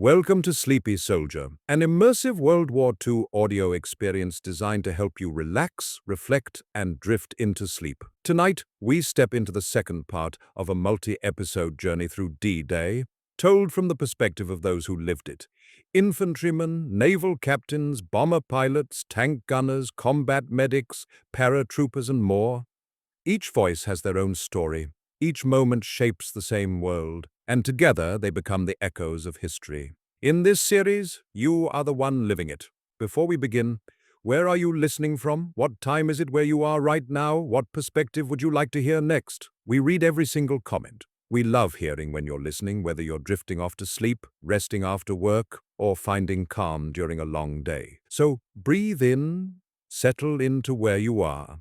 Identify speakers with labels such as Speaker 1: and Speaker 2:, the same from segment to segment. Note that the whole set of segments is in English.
Speaker 1: Welcome to Sleepy Soldier, an immersive World War II audio experience designed to help you relax, reflect, and drift into sleep. Tonight, we step into the second part of a multi-episode journey through D-Day, told from the perspective of those who lived it. Infantrymen, naval captains, bomber pilots, tank gunners, combat medics, paratroopers, and more. Each voice has their own story. Each moment shapes the same world, and together they become the echoes of history. In this series, you are the one living it. Before we begin, where are you listening from? What time is it where you are right now? What perspective would you like to hear next? We read every single comment. We love hearing when you're listening, whether you're drifting off to sleep, resting after work, or finding calm during a long day. So breathe in, settle into where you are,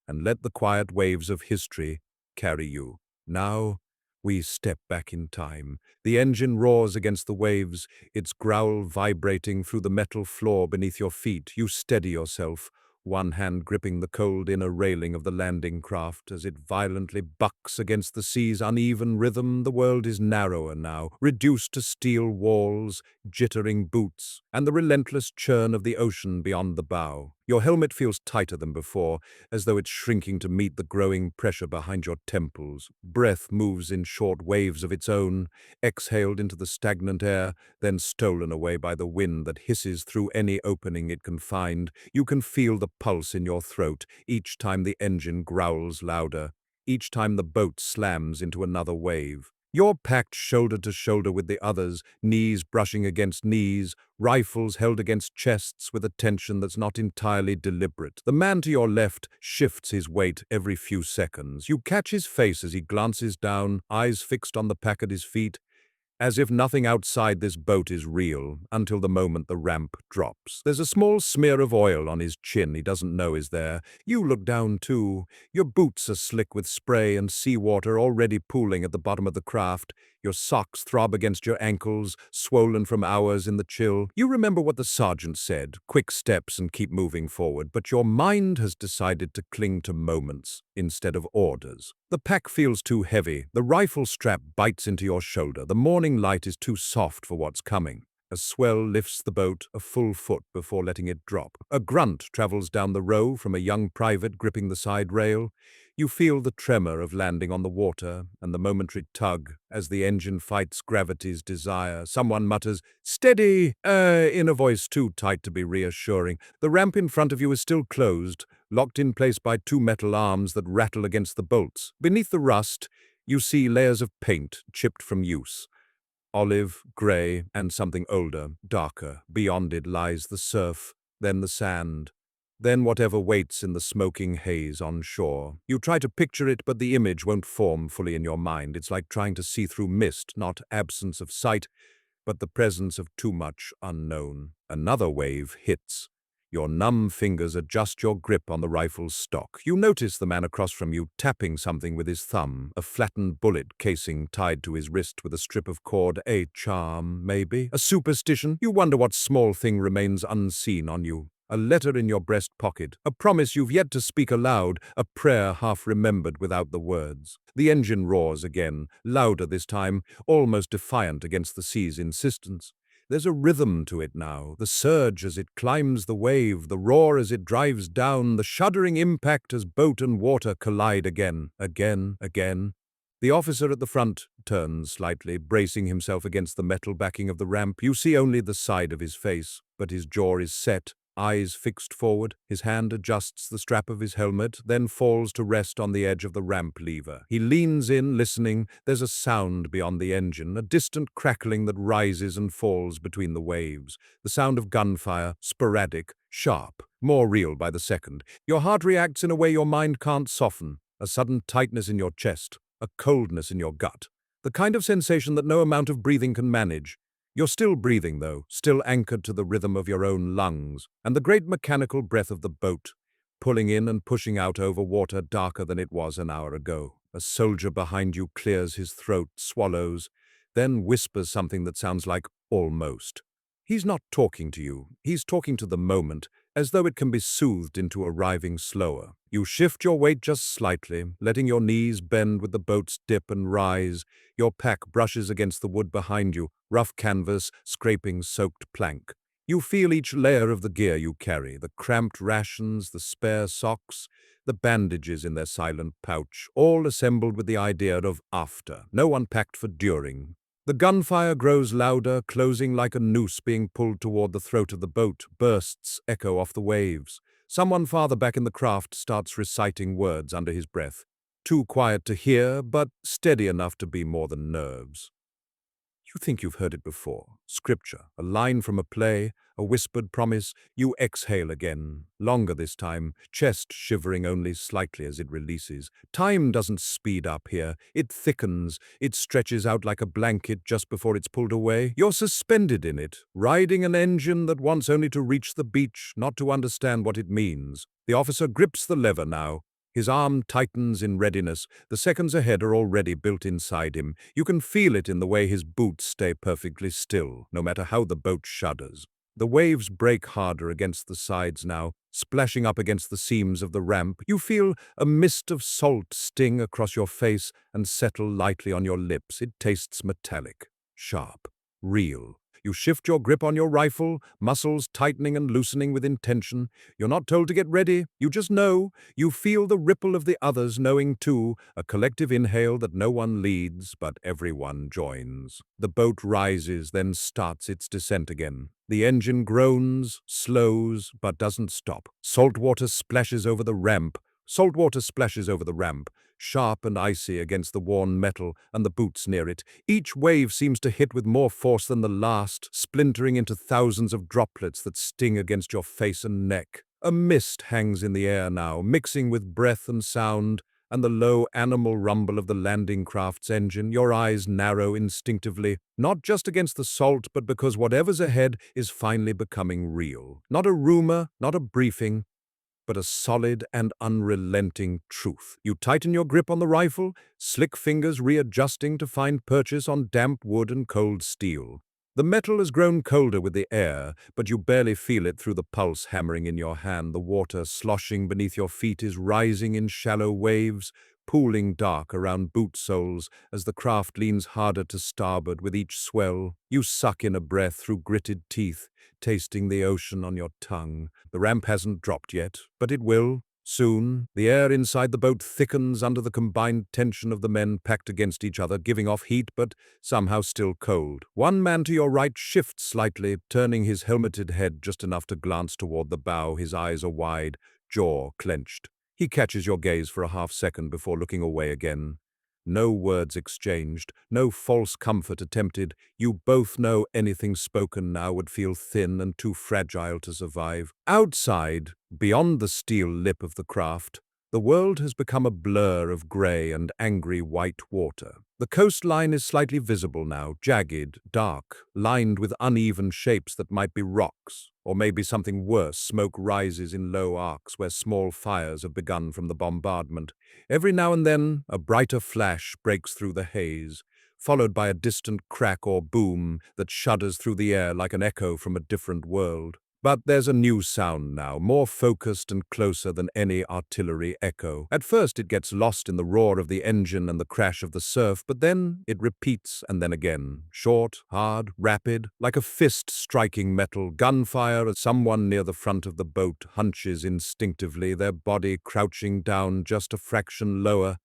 Speaker 1: and let the quiet waves of history carry you. Now, we step back in time. The engine roars against the waves, its growl vibrating through the metal floor beneath your feet. You steady yourself, one hand gripping the cold inner railing of the landing craft as it violently bucks against the sea's uneven rhythm. The world is narrower now, reduced to steel walls, jittering boots, and the relentless churn of the ocean beyond the bow. Your helmet feels tighter than before, as though it's shrinking to meet the growing pressure behind your temples. Breath moves in short waves of its own, exhaled into the stagnant air, then stolen away by the wind that hisses through any opening it can find. You can feel the pulse in your throat each time the engine growls louder, each time the boat slams into another wave. You're packed shoulder to shoulder with the others, knees brushing against knees, rifles held against chests with a tension that's not entirely deliberate. The man to your left shifts his weight every few seconds. You catch his face as he glances down, eyes fixed on the pack at his feet, as if nothing outside this boat is real, until the moment the ramp drops. There's a small smear of oil on his chin he doesn't know is there. You look down too. Your boots are slick with spray and seawater already pooling at the bottom of the craft. Your socks throb against your ankles, swollen from hours in the chill. You remember what the sergeant said, quick steps and keep moving forward, but your mind has decided to cling to moments instead of orders. The pack feels too heavy, the rifle strap bites into your shoulder, the morning light is too soft for what's coming. A swell lifts the boat a full foot before letting it drop. A grunt travels down the row from a young private gripping the side rail. You feel the tremor of landing on the water and the momentary tug as the engine fights gravity's desire. Someone mutters, "Steady!" in a voice too tight to be reassuring. The ramp in front of you is still closed, locked in place by two metal arms that rattle against the bolts. Beneath the rust, you see layers of paint chipped from use. Olive, grey, and something older, darker. Beyond it lies the surf, then the sand, then whatever waits in the smoking haze on shore. You try to picture it, but the image won't form fully in your mind. It's like trying to see through mist, not absence of sight, but the presence of too much unknown. Another wave hits. Your numb fingers adjust your grip on the rifle's stock. You notice the man across from you tapping something with his thumb, a flattened bullet casing tied to his wrist with a strip of cord. A charm, maybe? A superstition? You wonder what small thing remains unseen on you. A letter in your breast pocket, a promise you've yet to speak aloud, a prayer half remembered without the words. The engine roars again, louder this time, almost defiant against the sea's insistence. There's a rhythm to it now, the surge as it climbs the wave, the roar as it drives down, the shuddering impact as boat and water collide again. The officer at the front turns slightly, bracing himself against the metal backing of the ramp. You see only the side of his face, but his jaw is set, eyes fixed forward. His hand adjusts the strap of his helmet, then falls to rest on the edge of the ramp lever. He leans in, listening. There's a sound beyond the engine, a distant crackling that rises and falls between the waves. The sound of gunfire, sporadic, sharp, more real by the second. Your heart reacts in a way your mind can't soften. A sudden tightness in your chest, a coldness in your gut. The kind of sensation that no amount of breathing can manage. You're still breathing, though, still anchored to the rhythm of your own lungs, and the great mechanical breath of the boat, pulling in and pushing out over water darker than it was an hour ago. A soldier behind you clears his throat, swallows, then whispers something that sounds like almost. He's not talking to you, he's talking to the moment, as though it can be soothed into arriving slower. You shift your weight just slightly, letting your knees bend with the boat's dip and rise. Your pack brushes against the wood behind you, rough canvas, scraping soaked plank. You feel each layer of the gear you carry, the cramped rations, the spare socks, the bandages in their silent pouch, all assembled with the idea of after, no one packed for during. The gunfire grows louder, closing like a noose being pulled toward the throat of the boat, bursts echo off the waves. Someone farther back in the craft starts reciting words under his breath, too quiet to hear, but steady enough to be more than nerves. You think you've heard it before. Scripture, a line from a play, a whispered promise. You exhale again, longer this time, chest shivering only slightly as it releases. Time doesn't speed up here. It thickens. It stretches out like a blanket just before it's pulled away. You're suspended in it, riding an engine that wants only to reach the beach, not to understand what it means. The officer grips the lever now. His arm tightens in readiness. The seconds ahead are already built inside him. You can feel it in the way his boots stay perfectly still, no matter how the boat shudders. The waves break harder against the sides now, splashing up against the seams of the ramp. You feel a mist of salt sting across your face and settle lightly on your lips. It tastes metallic, sharp, real. You shift your grip on your rifle, muscles tightening and loosening with intention. You're not told to get ready, you just know. You feel the ripple of the others knowing too, a collective inhale that no one leads, but everyone joins. The boat rises, then starts its descent again. The engine groans, slows, but doesn't stop. Salt water splashes over the ramp. Sharp and icy against the worn metal and the boots near it. Each wave seems to hit with more force than the last, splintering into thousands of droplets that sting against your face and neck. A mist hangs in the air now, mixing with breath and sound, and the low animal rumble of the landing craft's engine. Your eyes narrow instinctively, not just against the salt, but because whatever's ahead is finally becoming real. Not a rumor, not a briefing, but a solid and unrelenting truth. You tighten your grip on the rifle, slick fingers readjusting to find purchase on damp wood and cold steel. The metal has grown colder with the air, but you barely feel it through the pulse hammering in your hand. The water sloshing beneath your feet is rising in shallow waves, pooling dark around boot soles as the craft leans harder to starboard with each swell. You suck in a breath through gritted teeth, tasting the ocean on your tongue. The ramp hasn't dropped yet, but it will. Soon, the air inside the boat thickens under the combined tension of the men packed against each other, giving off heat but somehow still cold. One man to your right shifts slightly, turning his helmeted head just enough to glance toward the bow. His eyes are wide, jaw clenched. He catches your gaze for a half-second before looking away again. No words exchanged, no false comfort attempted. You both know anything spoken now would feel thin and too fragile to survive. Outside, beyond the steel lip of the craft, the world has become a blur of grey and angry white water. The coastline is slightly visible now, jagged, dark, lined with uneven shapes that might be rocks, or maybe something worse. Smoke rises in low arcs where small fires have begun from the bombardment. Every now and then, a brighter flash breaks through the haze, followed by a distant crack or boom that shudders through the air like an echo from a different world. But there's a new sound now, more focused and closer than any artillery echo. At first it gets lost in the roar of the engine and the crash of the surf, but then it repeats and then again. Short, hard, rapid, like a fist striking metal. Gunfire as someone near the front of the boat hunches instinctively, their body crouching down just a fraction lower,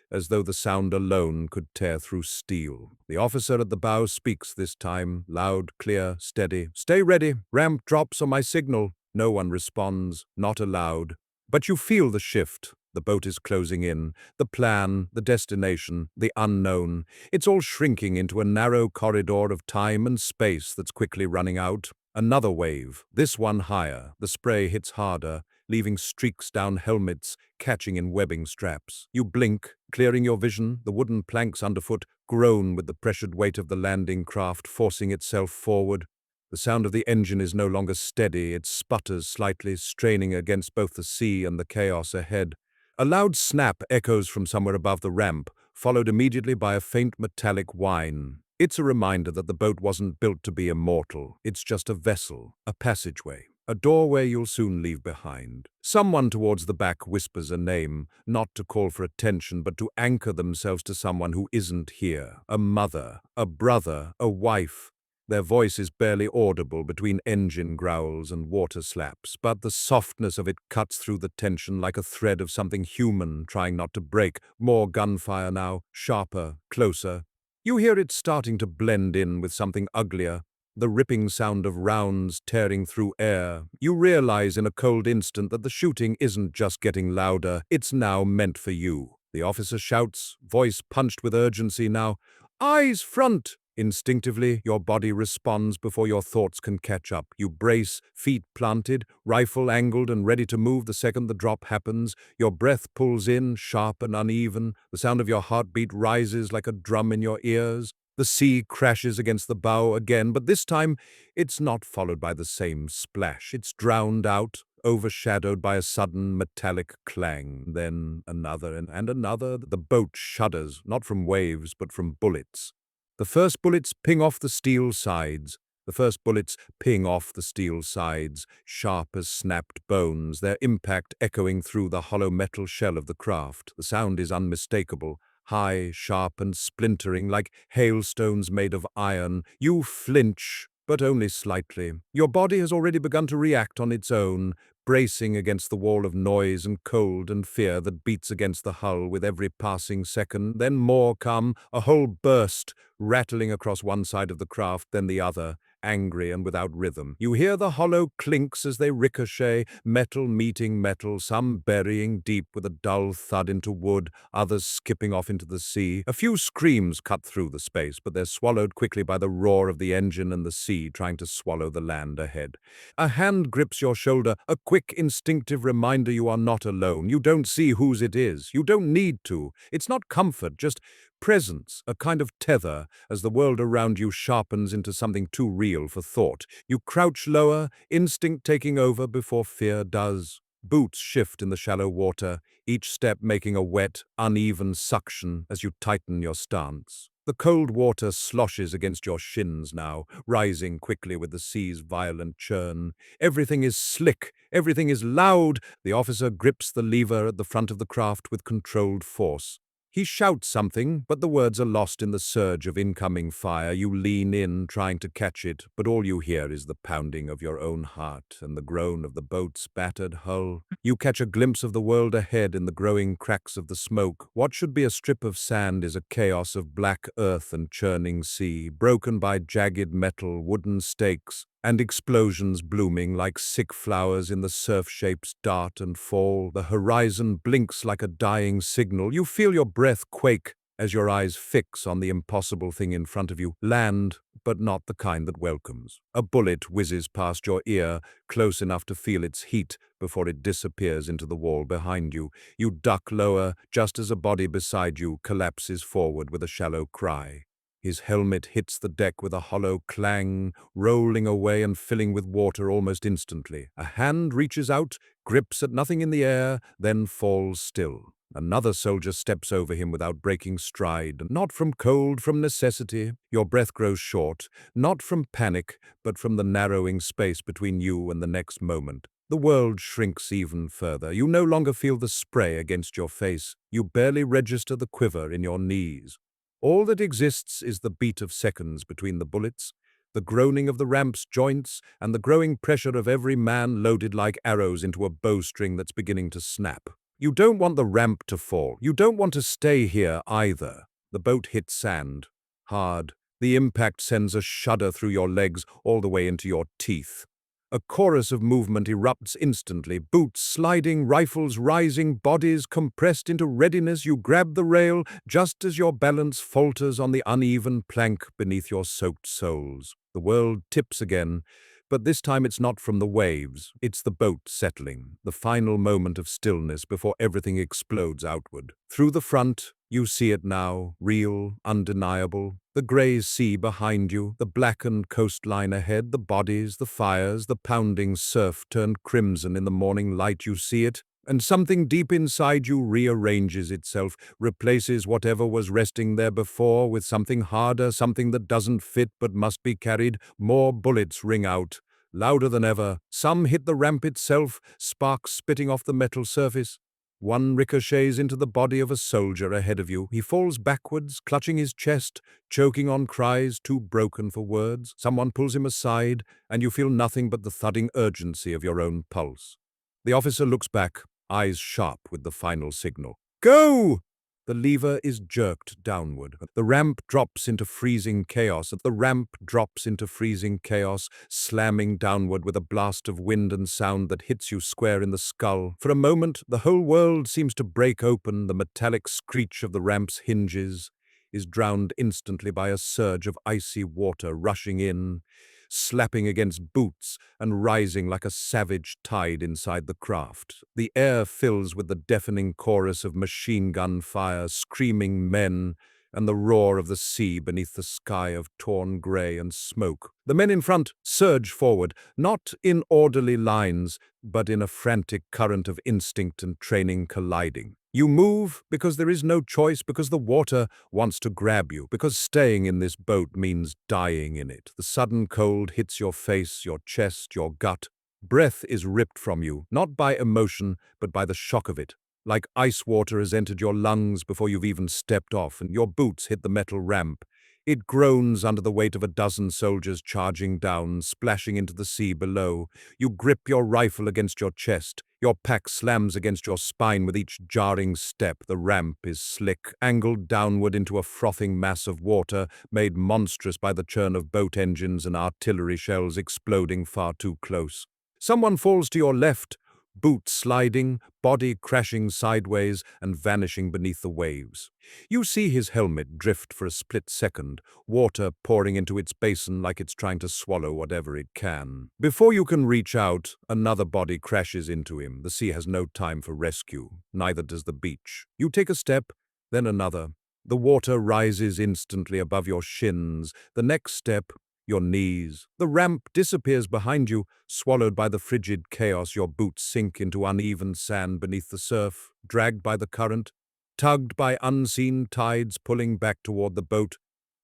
Speaker 1: as though the sound alone could tear through steel. The officer at the bow speaks this time, loud, clear, steady. "Stay ready. Ramp drops on my signal." No one responds, not aloud. But you feel the shift. The boat is closing in. The plan, the destination, the unknown. It's all shrinking into a narrow corridor of time and space that's quickly running out. Another wave, this one higher. The spray hits harder, leaving streaks down helmets, catching in webbing straps. You blink, clearing your vision. The wooden planks underfoot groan with the pressured weight of the landing craft forcing itself forward. The sound of the engine is no longer steady. It sputters slightly, straining against both the sea and the chaos ahead. A loud snap echoes from somewhere above the ramp, followed immediately by a faint metallic whine. It's a reminder that the boat wasn't built to be immortal. It's just a vessel, a passageway. a doorway you'll soon leave behind. Someone towards the back whispers a name, not to call for attention, but to anchor themselves to someone who isn't here. A mother, a brother, a wife. Their voice is barely audible between engine growls and water slaps, but the softness of it cuts through the tension like a thread of something human trying not to break. More gunfire now, sharper, closer. You hear it starting to blend in with something uglier, the ripping sound of rounds tearing through air. You realize in a cold instant that the shooting isn't just getting louder, it's now meant for you. The officer shouts, voice punched with urgency now, "Eyes front!" Instinctively, your body responds before your thoughts can catch up. You brace, feet planted, rifle angled and ready to move the second the drop happens. Your breath pulls in, sharp and uneven. The sound of your heartbeat rises like a drum in your ears. The sea crashes against the bow again, but this time it's not followed by the same splash. It's drowned out, overshadowed by a sudden metallic clang. Then another and another. The boat shudders, not from waves, but from bullets. The first bullets ping off the steel sides. The first bullets ping off the steel sides, sharp as snapped bones, their impact echoing through the hollow metal shell of the craft. The sound is unmistakable, high, sharp, and splintering like hailstones made of iron. You flinch, but only slightly. Your body has already begun to react on its own, bracing against the wall of noise and cold and fear that beats against the hull with every passing second. Then more come, a whole burst, rattling across one side of the craft, then the other, angry and without rhythm. You hear the hollow clinks as they ricochet, metal meeting metal, some burying deep with a dull thud into wood, others skipping off into the sea. A few screams cut through the space, but they're swallowed quickly by the roar of the engine and the sea trying to swallow the land ahead. A hand grips your shoulder, a quick, instinctive reminder you are not alone. You don't see whose it is. You don't need to. It's not comfort, just presence, a kind of tether, as the world around you sharpens into something too real for thought. You crouch lower, instinct taking over before fear does. Boots shift in the shallow water, each step making a wet, uneven suction as you tighten your stance. The cold water sloshes against your shins now, rising quickly with the sea's violent churn. Everything is slick, everything is loud. The officer grips the lever at the front of the craft with controlled force. He shouts something, but the words are lost in the surge of incoming fire. You lean in, trying to catch it, but all you hear is the pounding of your own heart and the groan of the boat's battered hull. You catch a glimpse of the world ahead in the growing cracks of the smoke. What should be a strip of sand is a chaos of black earth and churning sea, broken by jagged metal, wooden stakes, and explosions blooming like sick flowers in the surf shapes dart and fall. The horizon blinks like a dying signal. You feel your breath quake as your eyes fix on the impossible thing in front of you. Land, but not the kind that welcomes. A bullet whizzes past your ear, close enough to feel its heat before it disappears into the wall behind you. You duck lower, just as a body beside you collapses forward with a shallow cry. His helmet hits the deck with a hollow clang, rolling away and filling with water almost instantly. A hand reaches out, grips at nothing in the air, then falls still. Another soldier steps over him without breaking stride, not from cold, from necessity. Your breath grows short, not from panic, but from the narrowing space between you and the next moment. The world shrinks even further. You no longer feel the spray against your face. You barely register the quiver in your knees. All that exists is the beat of seconds between the bullets, the groaning of the ramp's joints, and the growing pressure of every man loaded like arrows into a bowstring that's beginning to snap. You don't want the ramp to fall. You don't want to stay here either. The boat hits sand, hard. The impact sends a shudder through your legs all the way into your teeth. A chorus of movement erupts instantly, boots sliding, rifles rising, bodies compressed into readiness. You grab the rail just as your balance falters on the uneven plank beneath your soaked soles. The world tips again, but this time it's not from the waves. It's the boat settling, the final moment of stillness before everything explodes outward. Through the front, you see it now, real, undeniable. The grey sea behind you, the blackened coastline ahead, the bodies, the fires, the pounding surf turned crimson in the morning light. You see it, and something deep inside you rearranges itself, replaces whatever was resting there before with something harder, something that doesn't fit but must be carried. More bullets ring out. louder than ever. Some hit the ramp itself, sparks spitting off the metal surface. One ricochets into the body of a soldier ahead of you. He falls backwards, clutching his chest, choking on cries too broken for words. Someone pulls him aside, and you feel nothing but the thudding urgency of your own pulse. The officer looks back, eyes sharp with the final signal. Go! The lever is jerked downward. The ramp drops into freezing chaos. The ramp drops into freezing chaos, slamming downward with a blast of wind and sound that hits you square in the skull. For a moment, the whole world seems to break open. The metallic screech of the ramp's hinges is drowned instantly by a surge of icy water rushing in, slapping against boots and rising like a savage tide inside the craft. The air fills with the deafening chorus of machine gun fire, screaming men, and the roar of the sea beneath the sky of torn grey and smoke. The men in front surge forward, not in orderly lines, but in a frantic current of instinct and training colliding. You move because there is no choice, because the water wants to grab you, because staying in this boat means dying in it. The sudden cold hits your face, your chest, your gut. Breath is ripped from you, not by emotion, but by the shock of it. Like ice water has entered your lungs before you've even stepped off, and your boots hit the metal ramp. It groans under the weight of a dozen soldiers charging down, splashing into the sea below. You grip your rifle against your chest. Your pack slams against your spine with each jarring step. The ramp is slick, angled downward into a frothing mass of water, made monstrous by the churn of boat engines and artillery shells exploding far too close. Someone falls to your left, boot sliding, body crashing sideways and vanishing beneath the waves. You see his helmet drift for a split second, water pouring into its basin like it's trying to swallow whatever it can. Before you can reach out, another body crashes into him. The sea has no time for rescue, neither does the beach. You take a step, then another. The water rises instantly above your shins. The next step, your knees. The ramp disappears behind you, swallowed by the frigid chaos. Your boots sink into uneven sand beneath the surf, dragged by the current, tugged by unseen tides pulling back toward the boat,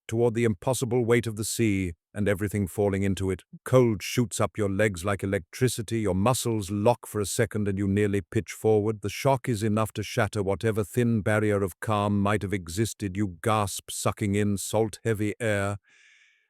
Speaker 1: toward the impossible weight of the sea and everything falling into it. Cold shoots up your legs like electricity. Your muscles lock for a second and you nearly pitch forward. The shock is enough to shatter whatever thin barrier of calm might have existed. You gasp, sucking in salt-heavy air,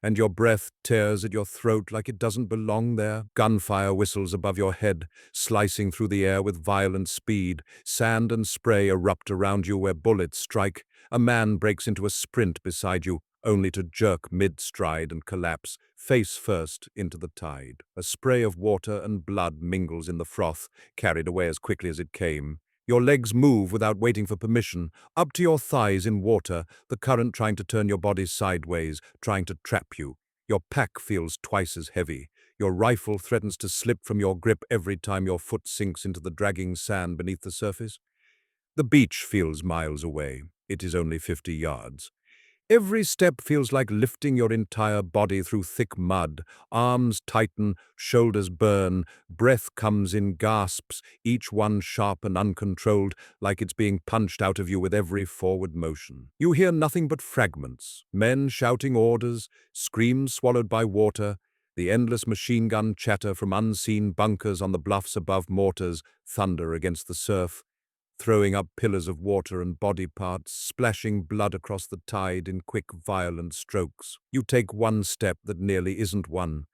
Speaker 1: and your breath tears at your throat like it doesn't belong there. Gunfire whistles above your head, slicing through the air with violent speed. Sand and spray erupt around you where bullets strike. A man breaks into a sprint beside you, only to jerk mid-stride and collapse, face first, into the tide. A spray of water and blood mingles in the froth, carried away as quickly as it came. Your legs move without waiting for permission, up to your thighs in water, the current trying to turn your body sideways, trying to trap you. Your pack feels twice as heavy. Your rifle threatens to slip from your grip every time your foot sinks into the dragging sand beneath the surface. The beach feels miles away. It is only 50 yards. Every step feels like lifting your entire body through thick mud. Arms tighten, shoulders burn, breath comes in gasps, each one sharp and uncontrolled, like it's being punched out of you with every forward motion. You hear nothing but fragments, men shouting orders, screams swallowed by water, the endless machine gun chatter from unseen bunkers on the bluffs above, mortars thunder against the surf, throwing up pillars of water and body parts, splashing blood across the tide in quick, violent strokes. You take one step that nearly isn't one.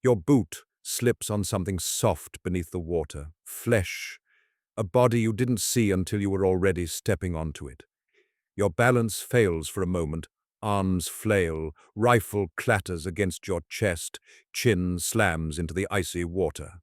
Speaker 1: Your boot slips on something soft beneath the water, flesh, a body you didn't see until you were already stepping onto it. Your balance fails for a moment, arms flail, rifle clatters against your chest, chin slams into the icy water.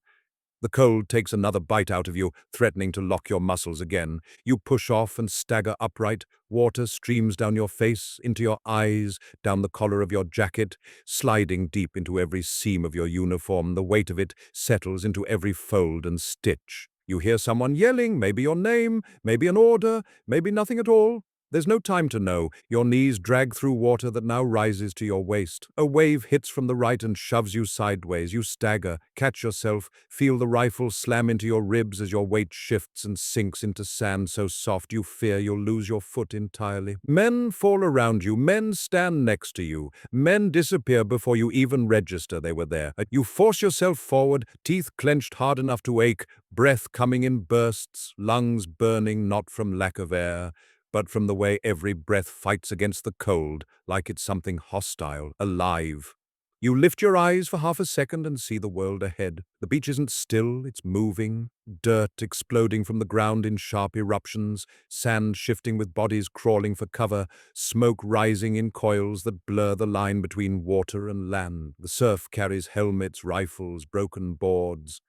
Speaker 1: The cold takes another bite out of you, threatening to lock your muscles again. You push off and stagger upright. Water streams down your face, into your eyes, down the collar of your jacket, sliding deep into every seam of your uniform. The weight of it settles into every fold and stitch. You hear someone yelling, maybe your name, maybe an order, maybe nothing at all. There's no time to know. Your knees drag through water that now rises to your waist. A wave hits from the right and shoves you sideways. You stagger, catch yourself, feel the rifle slam into your ribs as your weight shifts and sinks into sand so soft you fear you'll lose your foot entirely. Men fall around you. Men stand next to you. Men disappear before you even register they were there. You force yourself forward, teeth clenched hard enough to ache, breath coming in bursts, lungs burning not from lack of air, but from the way every breath fights against the cold, like it's something hostile, alive. You lift your eyes for half a second and see the world ahead. The beach isn't still, it's moving. Dirt exploding from the ground in sharp eruptions, sand shifting with bodies crawling for cover, smoke rising in coils that blur the line between water and land. The surf carries helmets, rifles, broken boards.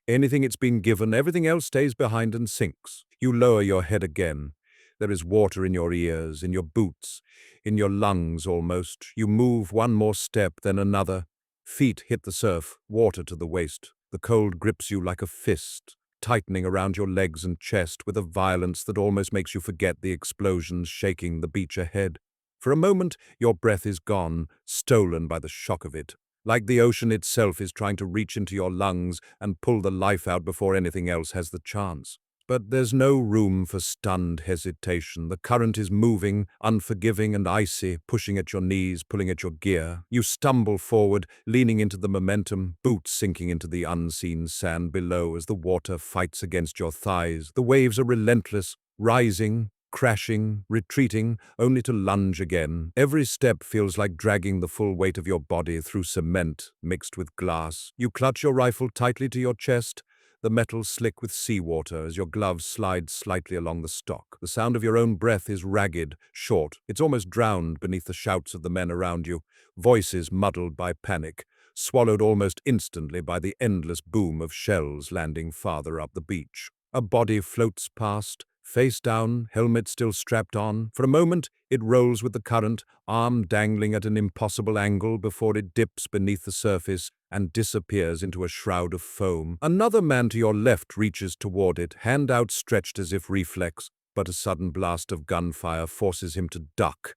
Speaker 1: Anything it's been given, everything else stays behind and sinks. You lower your head again. There is water in your ears, in your boots, in your lungs almost. You move one more step, then another. Feet hit the surf, water to the waist. The cold grips you like a fist, tightening around your legs and chest with a violence that almost makes you forget the explosions shaking the beach ahead. For a moment, your breath is gone, stolen by the shock of it. Like the ocean itself is trying to reach into your lungs and pull the life out before anything else has the chance. But there's no room for stunned hesitation. The current is moving, unforgiving and icy, pushing at your knees, pulling at your gear. You stumble forward, leaning into the momentum, boots sinking into the unseen sand below as the water fights against your thighs. The waves are relentless, rising, crashing, retreating, only to lunge again. Every step feels like dragging the full weight of your body through cement mixed with glass. You clutch your rifle tightly to your chest, the metal slick with seawater as your gloves slide slightly along the stock. The sound of your own breath is ragged, short. It's almost drowned beneath the shouts of the men around you, voices muddled by panic, swallowed almost instantly by the endless boom of shells landing farther up the beach. A body floats past, face down, helmet still strapped on. For a moment, it rolls with the current, arm dangling at an impossible angle before it dips beneath the surface and disappears into a shroud of foam. Another man to your left reaches toward it, hand outstretched as if reflex, but a sudden blast of gunfire forces him to duck,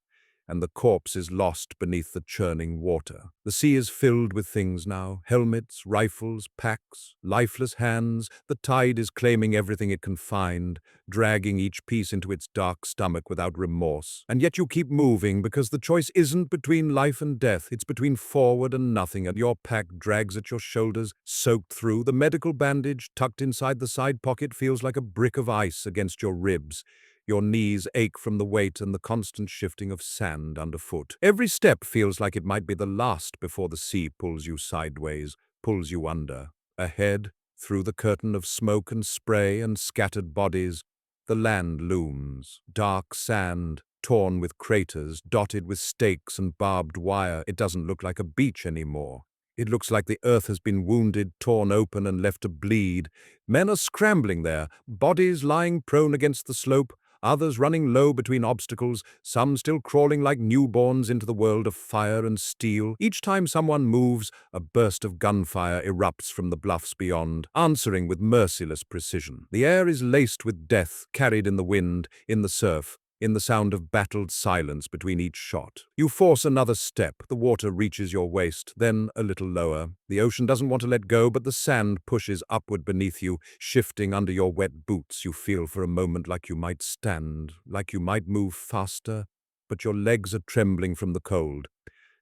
Speaker 1: and the corpse is lost beneath the churning water. The sea is filled with things now, helmets, rifles, packs, lifeless hands. The tide is claiming everything it can find, dragging each piece into its dark stomach without remorse. And yet you keep moving because the choice isn't between life and death, it's between forward and nothing, and your pack drags at your shoulders, soaked through. The medical bandage tucked inside the side pocket feels like a brick of ice against your ribs. Your knees ache from the weight and the constant shifting of sand underfoot. Every step feels like it might be the last before the sea pulls you sideways, pulls you under. Ahead, through the curtain of smoke and spray and scattered bodies, the land looms. Dark sand, torn with craters, dotted with stakes and barbed wire. It doesn't look like a beach anymore. It looks like the earth has been wounded, torn open and left to bleed. Men are scrambling there, bodies lying prone against the slope, others running low between obstacles, some still crawling like newborns into the world of fire and steel. Each time someone moves, a burst of gunfire erupts from the bluffs beyond, answering with merciless precision. The air is laced with death, carried in the wind, in the surf, in the sound of battled silence between each shot. You force another step, the water reaches your waist, then a little lower. The ocean doesn't want to let go, but the sand pushes upward beneath you, shifting under your wet boots. You feel for a moment like you might stand, like you might move faster, but your legs are trembling from the cold.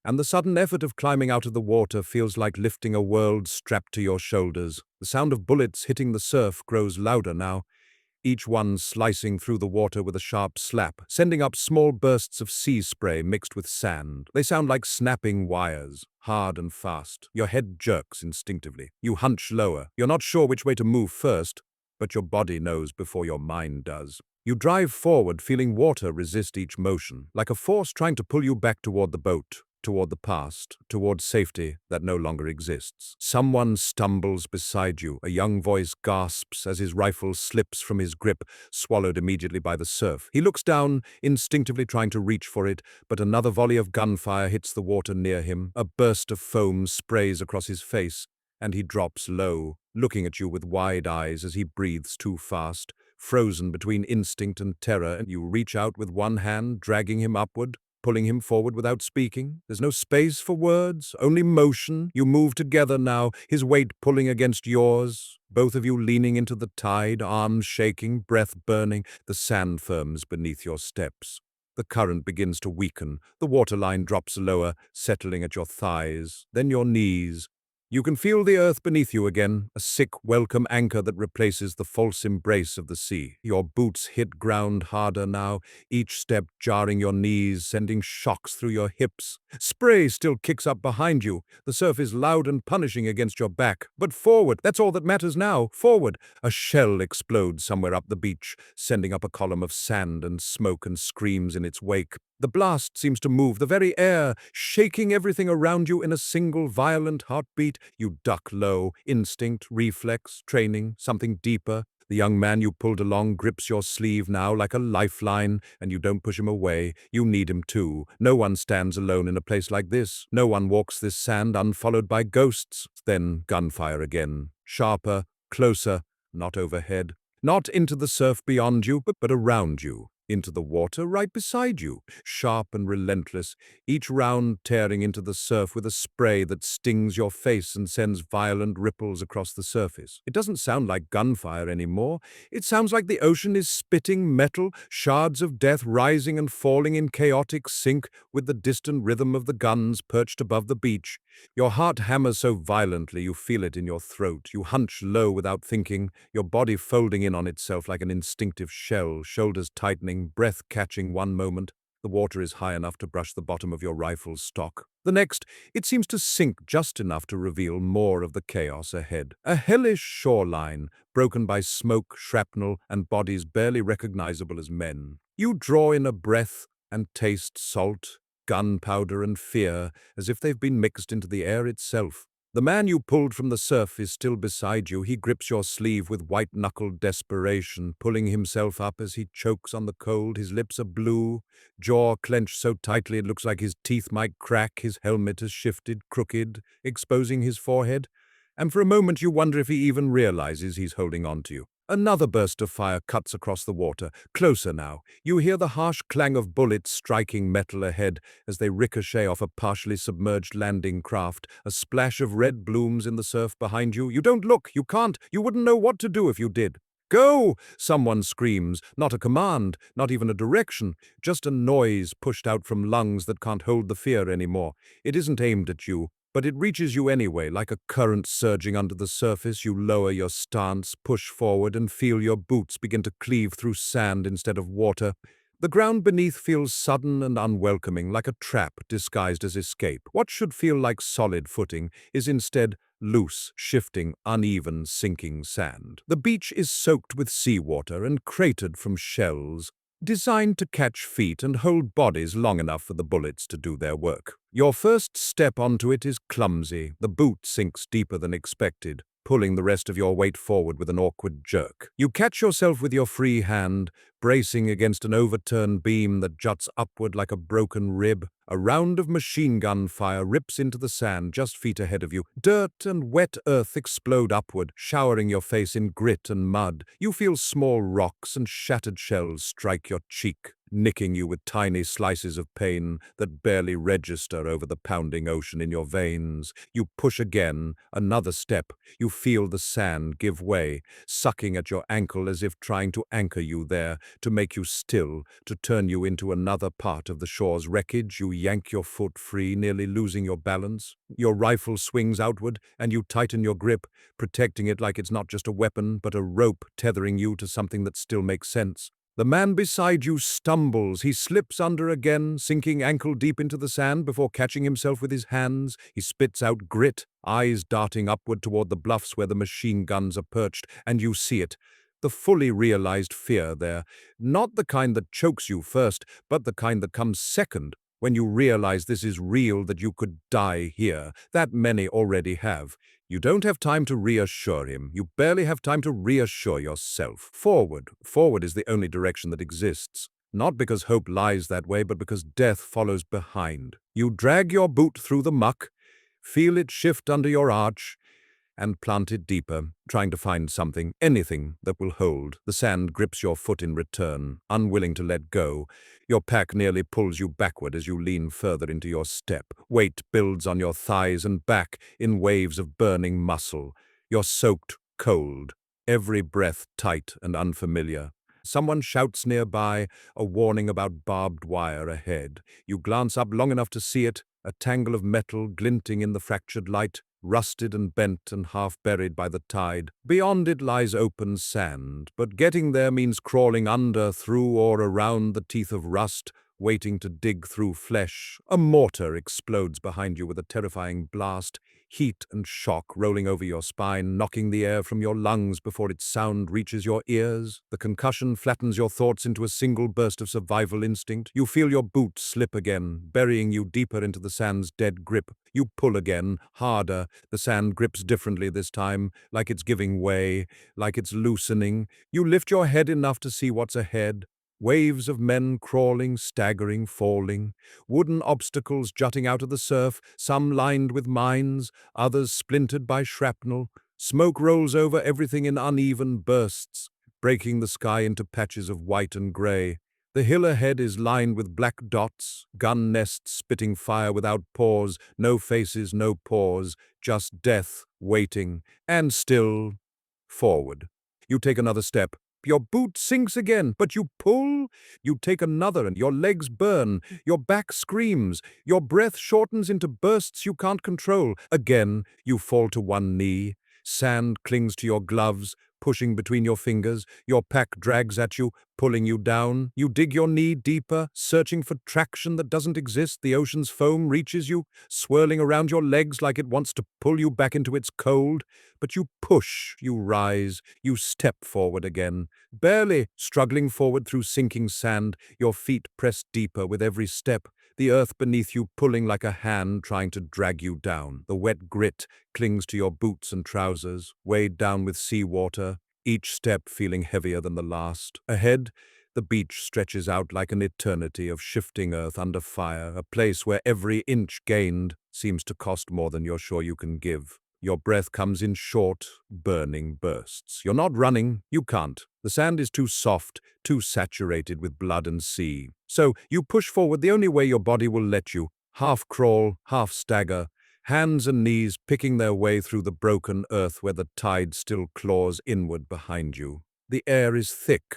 Speaker 1: And the sudden effort of climbing out of the water feels like lifting a world strapped to your shoulders. The sound of bullets hitting the surf grows louder now, each one slicing through the water with a sharp slap, sending up small bursts of sea spray mixed with sand. They sound like snapping wires, hard and fast. Your head jerks instinctively. You hunch lower. You're not sure which way to move first, but your body knows before your mind does. You drive forward, feeling water resist each motion, like a force trying to pull you back toward the boat, toward the past, toward safety that no longer exists. Someone stumbles beside you. A young voice gasps as his rifle slips from his grip, swallowed immediately by the surf. He looks down, instinctively trying to reach for it, but another volley of gunfire hits the water near him. A burst of foam sprays across his face, and he drops low, looking at you with wide eyes as he breathes too fast. frozen between instinct and terror, and you reach out with one hand, dragging him upward, pulling him forward without speaking. There's no space for words, only motion. You move together now, his weight pulling against yours, both of you leaning into the tide, arms shaking, breath burning. The sand firms beneath your steps. The current begins to weaken. The waterline drops lower, settling at your thighs, then your knees. You can feel the earth beneath you again, a sick, welcome anchor that replaces the false embrace of the sea. Your boots hit ground harder now, each step jarring your knees, sending shocks through your hips. Spray still kicks up behind you. The surf is loud and punishing against your back. But forward, that's all that matters now. Forward. A shell explodes somewhere up the beach, sending up a column of sand and smoke and screams in its wake. The blast seems to move the very air, shaking everything around you in a single violent heartbeat. You duck low, instinct, reflex, training, something deeper. The young man you pulled along grips your sleeve now like a lifeline, and you don't push him away. You need him too. No one stands alone in a place like this. No one walks this sand unfollowed by ghosts. Then gunfire again. Sharper, closer, not overhead. Not into the surf beyond you, but around you. Into the water right beside you, sharp and relentless, each round tearing into the surf with a spray that stings your face and sends violent ripples across the surface. It doesn't sound like gunfire anymore. It sounds like the ocean is spitting metal, shards of death rising and falling in chaotic sync with the distant rhythm of the guns perched above the beach. Your heart hammers so violently you feel it in your throat. You hunch low without thinking, your body folding in on itself like an instinctive shell, shoulders tightening, breath catching one moment. The water is high enough to brush the bottom of your rifle's stock. The next, it seems to sink just enough to reveal more of the chaos ahead. A hellish shoreline, broken by smoke, shrapnel, and bodies barely recognizable as men. You draw in a breath and taste salt, gunpowder, and fear as if they've been mixed into the air itself. The man you pulled from the surf is still beside you. He grips your sleeve with white-knuckled desperation, pulling himself up as he chokes on the cold. His lips are blue, jaw clenched so tightly it looks like his teeth might crack. His helmet has shifted, crooked, exposing his forehead. And for a moment you wonder if he even realizes he's holding on to you. Another burst of fire cuts across the water. Closer now. You hear the harsh clang of bullets striking metal ahead as they ricochet off a partially submerged landing craft. A splash of red blooms in the surf behind you. You don't look. You can't. You wouldn't know what to do if you did. Go! Someone screams. Not a command, not even a direction. Just a noise pushed out from lungs that can't hold the fear anymore. It isn't aimed at you, but it reaches you anyway, like a current surging under the surface. You lower your stance, push forward, and feel your boots begin to cleave through sand instead of water. The ground beneath feels sudden and unwelcoming, like a trap disguised as escape. What should feel like solid footing is instead loose, shifting, uneven, sinking sand. The beach is soaked with seawater and cratered from shells, designed to catch feet and hold bodies long enough for the bullets to do their work. Your first step onto it is clumsy. The boot sinks deeper than expected, pulling the rest of your weight forward with an awkward jerk. You catch yourself with your free hand, bracing against an overturned beam that juts upward like a broken rib. A round of machine gun fire rips into the sand just feet ahead of you. Dirt and wet earth explode upward, showering your face in grit and mud. You feel small rocks and shattered shells strike your cheek, nicking you with tiny slices of pain that barely register over the pounding ocean in your veins. You push again, another step. You feel the sand give way, sucking at your ankle as if trying to anchor you there, to make you still, to turn you into another part of the shore's wreckage. You yank your foot free, nearly losing your balance. Your rifle swings outward, and you tighten your grip, protecting it like it's not just a weapon, but a rope tethering you to something that still makes sense. The man beside you stumbles. He slips under again, sinking ankle-deep into the sand before catching himself with his hands. He spits out grit, eyes darting upward toward the bluffs where the machine guns are perched, and you see it. The fully realized fear there. Not the kind that chokes you first, but the kind that comes second, when you realize this is real, that you could die here. That many already have. You don't have time to reassure him. You barely have time to reassure yourself. Forward. Forward is the only direction that exists. Not because hope lies that way, but because death follows behind. You drag your boot through the muck, feel it shift under your arch, and plant it deeper, trying to find something, anything that will hold. The sand grips your foot in return, unwilling to let go. Your pack nearly pulls you backward as you lean further into your step. Weight builds on your thighs and back in waves of burning muscle. You're soaked cold, every breath tight and unfamiliar. Someone shouts nearby, a warning about barbed wire ahead. You glance up long enough to see it, a tangle of metal glinting in the fractured light, rusted and bent and half buried by the tide. Beyond it lies open sand, but getting there means crawling under, through, or around the teeth of rust, waiting to dig through flesh. A mortar explodes behind you with a terrifying blast, heat and shock rolling over your spine, knocking the air from your lungs before its sound reaches your ears. The concussion flattens your thoughts into a single burst of survival instinct. You feel your boots slip again, burying you deeper into the sand's dead grip. You pull again, harder. The sand grips differently this time, like it's giving way, like it's loosening. You lift your head enough to see what's ahead. Waves of men crawling, staggering, falling. Wooden obstacles jutting out of the surf, some lined with mines, others splintered by shrapnel. Smoke rolls over everything in uneven bursts, breaking the sky into patches of white and grey. The hill ahead is lined with black dots, gun nests spitting fire without pause, no faces, no pause, just death, waiting, and still forward. You take another step. Your boot sinks again, but you pull. You take another and your legs burn. Your back screams. Your breath shortens into bursts you can't control. Again, you fall to one knee. Sand clings to your gloves, pushing between your fingers. Your pack drags at you, pulling you down. You dig your knee deeper, searching for traction that doesn't exist. The ocean's foam reaches you, swirling around your legs like it wants to pull you back into its cold. But you push, you rise, you step forward again, barely struggling forward through sinking sand, your feet pressed deeper with every step, the earth beneath you pulling like a hand trying to drag you down. The wet grit clings to your boots and trousers, weighed down with seawater, each step feeling heavier than the last. Ahead, the beach stretches out like an eternity of shifting earth under fire, a place where every inch gained seems to cost more than you're sure you can give. Your breath comes in short, burning bursts. You're not running, you can't. The sand is too soft, too saturated with blood and sea. So you push forward the only way your body will let you, half crawl, half stagger, hands and knees picking their way through the broken earth where the tide still claws inward behind you. The air is thick,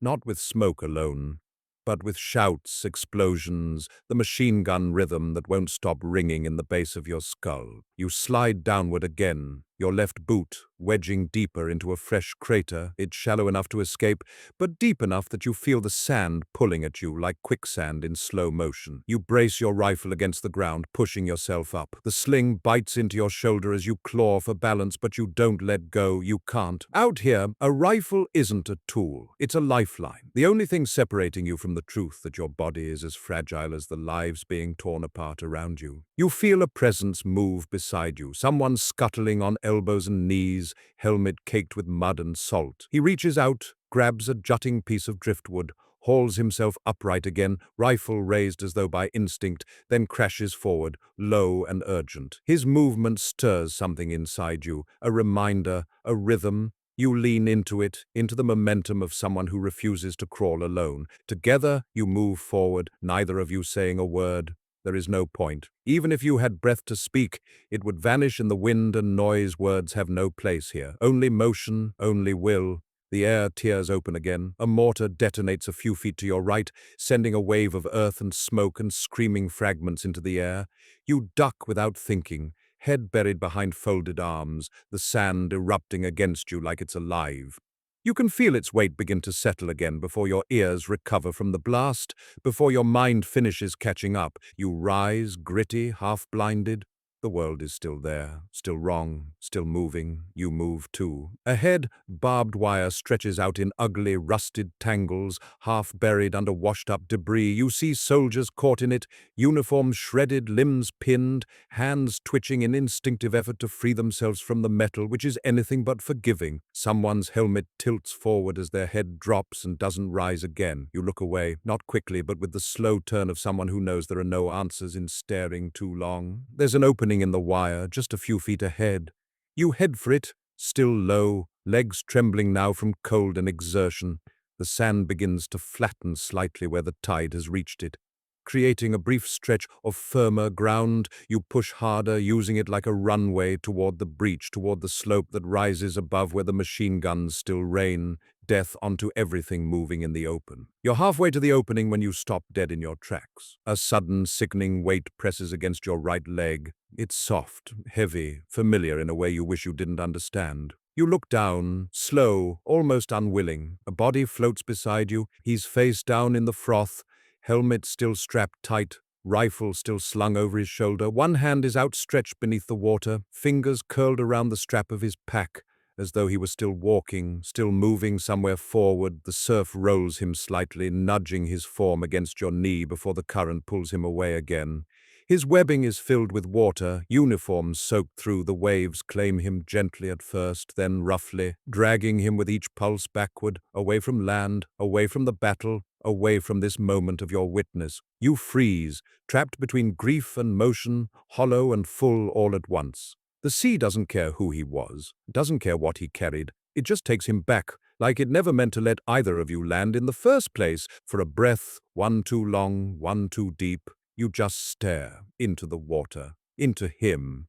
Speaker 1: not with smoke alone, but with shouts, explosions, the machine gun rhythm that won't stop ringing in the base of your skull. You slide downward again, your left boot wedging deeper into a fresh crater. It's shallow enough to escape, but deep enough that you feel the sand pulling at you like quicksand in slow motion. You brace your rifle against the ground, pushing yourself up. The sling bites into your shoulder as you claw for balance, but you don't let go. You can't. Out here, a rifle isn't a tool. It's a lifeline. The only thing separating you from the truth that your body is as fragile as the lives being torn apart around you. You feel a presence move beside you, someone scuttling on elbows and knees, helmet caked with mud and salt. He reaches out, grabs a jutting piece of driftwood, hauls himself upright again, rifle raised as though by instinct, then crashes forward, low and urgent. His movement stirs something inside you, a reminder, a rhythm. You lean into it, into the momentum of someone who refuses to crawl alone. Together, you move forward, neither of you saying a word. There is no point. Even if you had breath to speak, it would vanish in the wind and noise. Words have no place here. Only motion, only will. The air tears open again. A mortar detonates a few feet to your right, sending a wave of earth and smoke and screaming fragments into the air. You duck without thinking, head buried behind folded arms, the sand erupting against you like it's alive. You can feel its weight begin to settle again before your ears recover from the blast, before your mind finishes catching up. You rise, gritty, half-blinded. The world is still there, still wrong, still moving. You move too. Ahead, barbed wire stretches out in ugly, rusted tangles, half buried under washed-up debris. You see soldiers caught in it, uniforms shredded, limbs pinned, hands twitching in instinctive effort to free themselves from the metal, which is anything but forgiving. Someone's helmet tilts forward as their head drops and doesn't rise again. You look away, not quickly, but with the slow turn of someone who knows there are no answers in staring too long. There's an opening in the wire, just a few feet ahead. You head for it, still low, legs trembling now from cold and exertion. The sand begins to flatten slightly where the tide has reached it. Creating a brief stretch of firmer ground, you push harder, using it like a runway toward the breach, toward the slope that rises above where the machine guns still rain, death onto everything moving in the open. You're halfway to the opening when you stop dead in your tracks. A sudden, sickening weight presses against your right leg. It's soft, heavy, familiar in a way you wish you didn't understand. You look down, slow, almost unwilling. A body floats beside you. He's face down in the froth, helmet still strapped tight, rifle still slung over his shoulder. One hand is outstretched beneath the water, fingers curled around the strap of his pack, as though he were still walking, still moving somewhere forward. The surf rolls him slightly, nudging his form against your knee before the current pulls him away again. His webbing is filled with water, uniforms soaked through. The waves claim him gently at first, then roughly, dragging him with each pulse backward, away from land, away from the battle, away from this moment of your witness. You freeze, trapped between grief and motion, hollow and full all at once. The sea doesn't care who he was, doesn't care what he carried. It just takes him back, like it never meant to let either of you land in the first place, for a breath, one too long, one too deep. You just stare into the water, into him,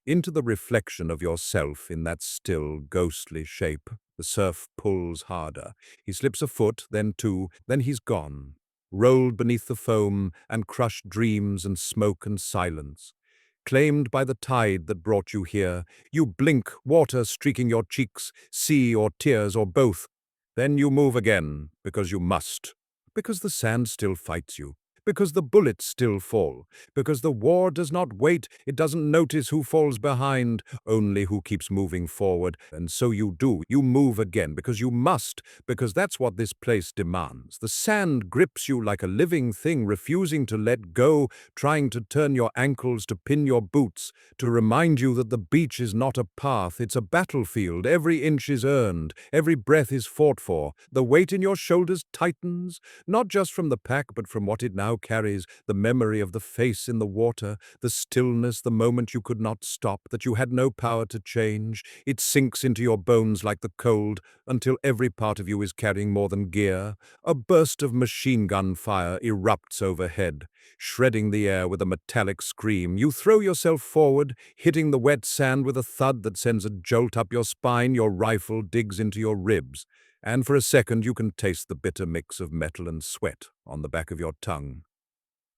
Speaker 1: into the reflection of yourself in that still, ghostly shape. The surf pulls harder. He slips a foot, then two, then he's gone, rolled beneath the foam and crushed dreams and smoke and silence. Claimed by the tide that brought you here, you blink, water streaking your cheeks, sea or tears or both. Then you move again, because you must, because the sand still fights you, because the bullets still fall, because the war does not wait, it doesn't notice who falls behind, only who keeps moving forward. And so you do, you move again, because you must, because that's what this place demands. The sand grips you like a living thing, refusing to let go, trying to turn your ankles, to pin your boots, to remind you that the beach is not a path, it's a battlefield. Every inch is earned, every breath is fought for. The weight in your shoulders tightens, not just from the pack, but from what it now carries, the memory of the face in the water, the stillness, the moment you could not stop, that you had no power to change. It sinks into your bones like the cold, until every part of you is carrying more than gear. A burst of machine gun fire erupts overhead, shredding the air with a metallic scream. You throw yourself forward, hitting the wet sand with a thud that sends a jolt up your spine. Your rifle digs into your ribs, and for a second you can taste the bitter mix of metal and sweat on the back of your tongue.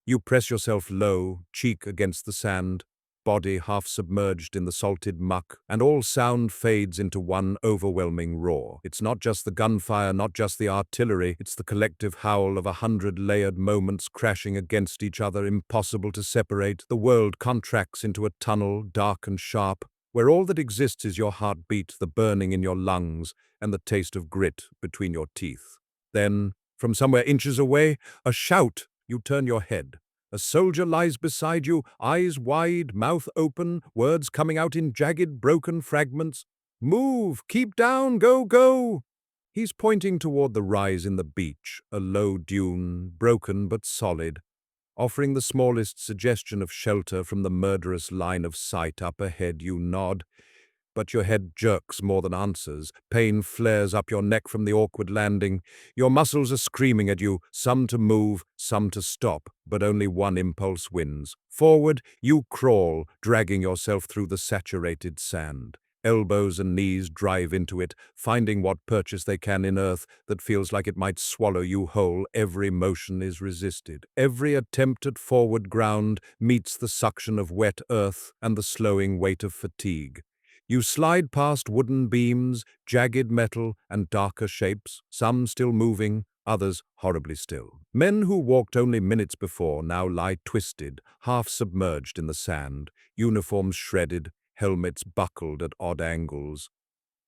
Speaker 1: You press yourself low, cheek against the sand, body half submerged in the salted muck, and all sound fades into one overwhelming roar. It's not just the gunfire, not just the artillery, it's the collective howl of 100 layered moments crashing against each other, impossible to separate. The world contracts into a tunnel, dark and sharp, where all that exists is your heartbeat, the burning in your lungs, and the taste of grit between your teeth. Then, from somewhere inches away, a shout. You turn your head. A soldier lies beside you, eyes wide, mouth open, words coming out in jagged, broken fragments. Move! Keep down! Go, go! He's pointing toward the rise in the beach, a low dune, broken but solid, offering the smallest suggestion of shelter from the murderous line of sight up ahead. You nod, but your head jerks more than answers. Pain flares up your neck from the awkward landing. Your muscles are screaming at you, some to move, some to stop, but only one impulse wins. Forward, you crawl, dragging yourself through the saturated sand. Elbows and knees drive into it, finding what purchase they can in earth that feels like it might swallow you whole. Every motion is resisted. Every attempt at forward ground meets the suction of wet earth and the slowing weight of fatigue. You slide past wooden beams, jagged metal, and darker shapes, some still moving, others horribly still. Men who walked only minutes before now lie twisted, half submerged in the sand, uniforms shredded, helmets buckled at odd angles.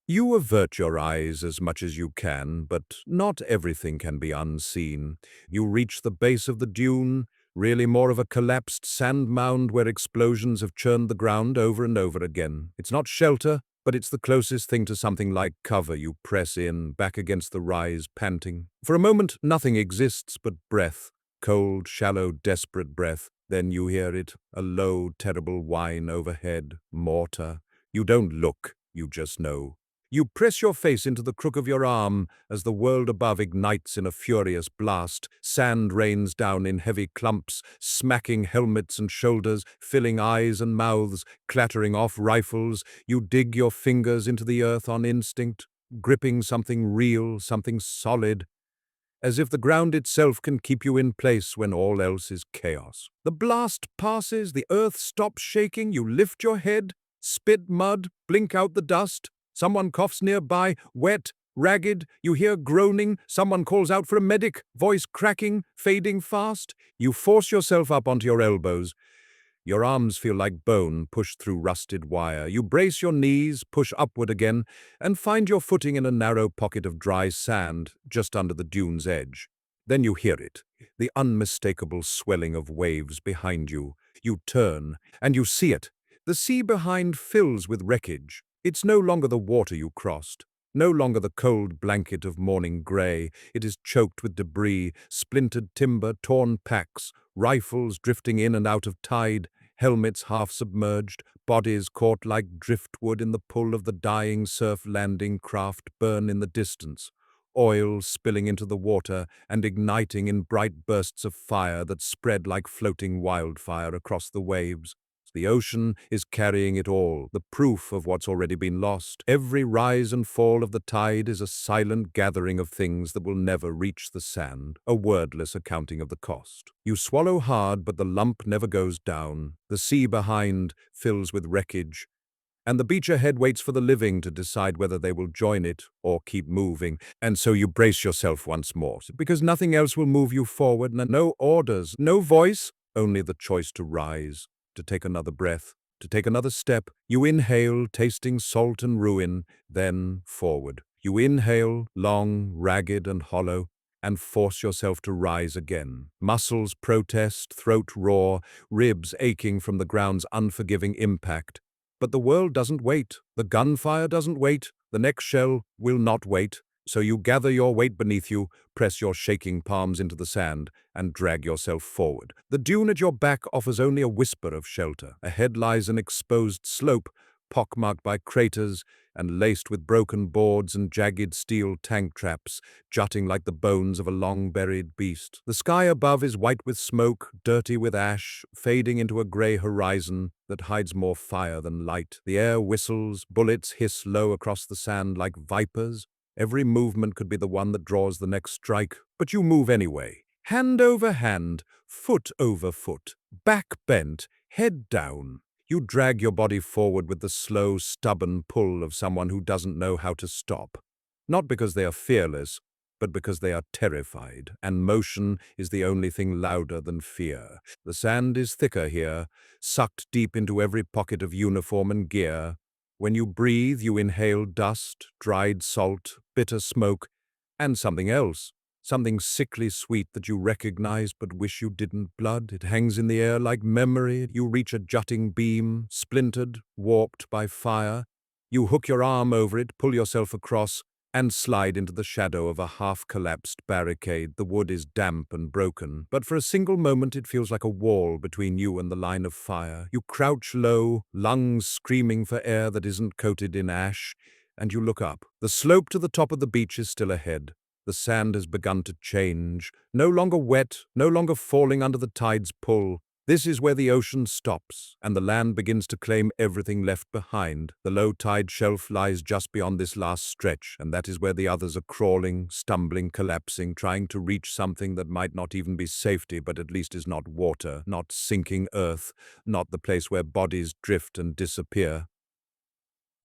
Speaker 1: You avert your eyes as much as you can, but not everything can be unseen. You reach the base of the dune, really more of a collapsed sand mound where explosions have churned the ground over and over again. It's not shelter, but it's the closest thing to something like cover. You press in, back against the rise, panting. For a moment, nothing exists but breath, cold, shallow, desperate breath. Then you hear it, a low, terrible whine overhead, mortar. You don't look, you just know. You press your face into the crook of your arm as the world above ignites in a furious blast. Sand rains down in heavy clumps, smacking helmets and shoulders, filling eyes and mouths, clattering off rifles. You dig your fingers into the earth on instinct, gripping something real, something solid, as if the ground itself can keep you in place when all else is chaos. The blast passes, the earth stops shaking, you lift your head, spit mud, blink out the dust. Someone coughs nearby, wet, ragged. You hear groaning, someone calls out for a medic, voice cracking, fading fast. You force yourself up onto your elbows. Your arms feel like bone pushed through rusted wire. You brace your knees, push upward again, and find your footing in a narrow pocket of dry sand just under the dune's edge. Then you hear it, the unmistakable swelling of waves behind you. You turn, and you see it. The sea behind fills with wreckage. It's no longer the water you crossed, no longer the cold blanket of morning grey. It is choked with debris, splintered timber, torn packs, rifles drifting in and out of tide, helmets half submerged, bodies caught like driftwood in the pull of the dying surf landing craft burn in the distance, oil spilling into the water and igniting in bright bursts of fire that spread like floating wildfire across the waves. The ocean is carrying it all, the proof of what's already been lost. Every rise and fall of the tide is a silent gathering of things that will never reach the sand, a wordless accounting of the cost. You swallow hard, but the lump never goes down. The sea behind fills with wreckage, and the beach ahead waits for the living to decide whether they will join it or keep moving. And so you brace yourself once more, because nothing else will move you forward. No orders, no voice, only the choice to rise, to take another breath, to take another step. You inhale, tasting salt and ruin, then forward. You inhale, long, ragged and hollow, and force yourself to rise again. Muscles protest, throat roar, ribs aching from the ground's unforgiving impact. But the world doesn't wait. The gunfire doesn't wait. The next shell will not wait. So you gather your weight beneath you, press your shaking palms into the sand, and drag yourself forward. The dune at your back offers only a whisper of shelter. Ahead lies an exposed slope, pockmarked by craters and laced with broken boards and jagged steel tank traps, jutting like the bones of a long-buried beast. The sky above is white with smoke, dirty with ash, fading into a grey horizon that hides more fire than light. The air whistles, bullets hiss low across the sand like vipers. Every movement could be the one that draws the next strike, but you move anyway. Hand over hand, foot over foot, back bent, head down. You drag your body forward with the slow, stubborn pull of someone who doesn't know how to stop. Not because they are fearless, but because they are terrified, and motion is the only thing louder than fear. The sand is thicker here, sucked deep into every pocket of uniform and gear. When you breathe, you inhale dust, dried salt, bitter smoke, and something else. Something sickly sweet that you recognize but wish you didn't. Blood. It hangs in the air like memory. You reach a jutting beam, splintered, warped by fire. You hook your arm over it, pull yourself across, and slide into the shadow of a half-collapsed barricade. The wood is damp and broken, but for a single moment it feels like a wall between you and the line of fire. You crouch low, lungs screaming for air that isn't coated in ash, and you look up. The slope to the top of the beach is still ahead. The sand has begun to change, no longer wet, no longer falling under the tide's pull. This is where the ocean stops, and the land begins to claim everything left behind. The low tide shelf lies just beyond this last stretch, and that is where the others are crawling, stumbling, collapsing, trying to reach something that might not even be safety, but at least is not water, not sinking earth, not the place where bodies drift and disappear.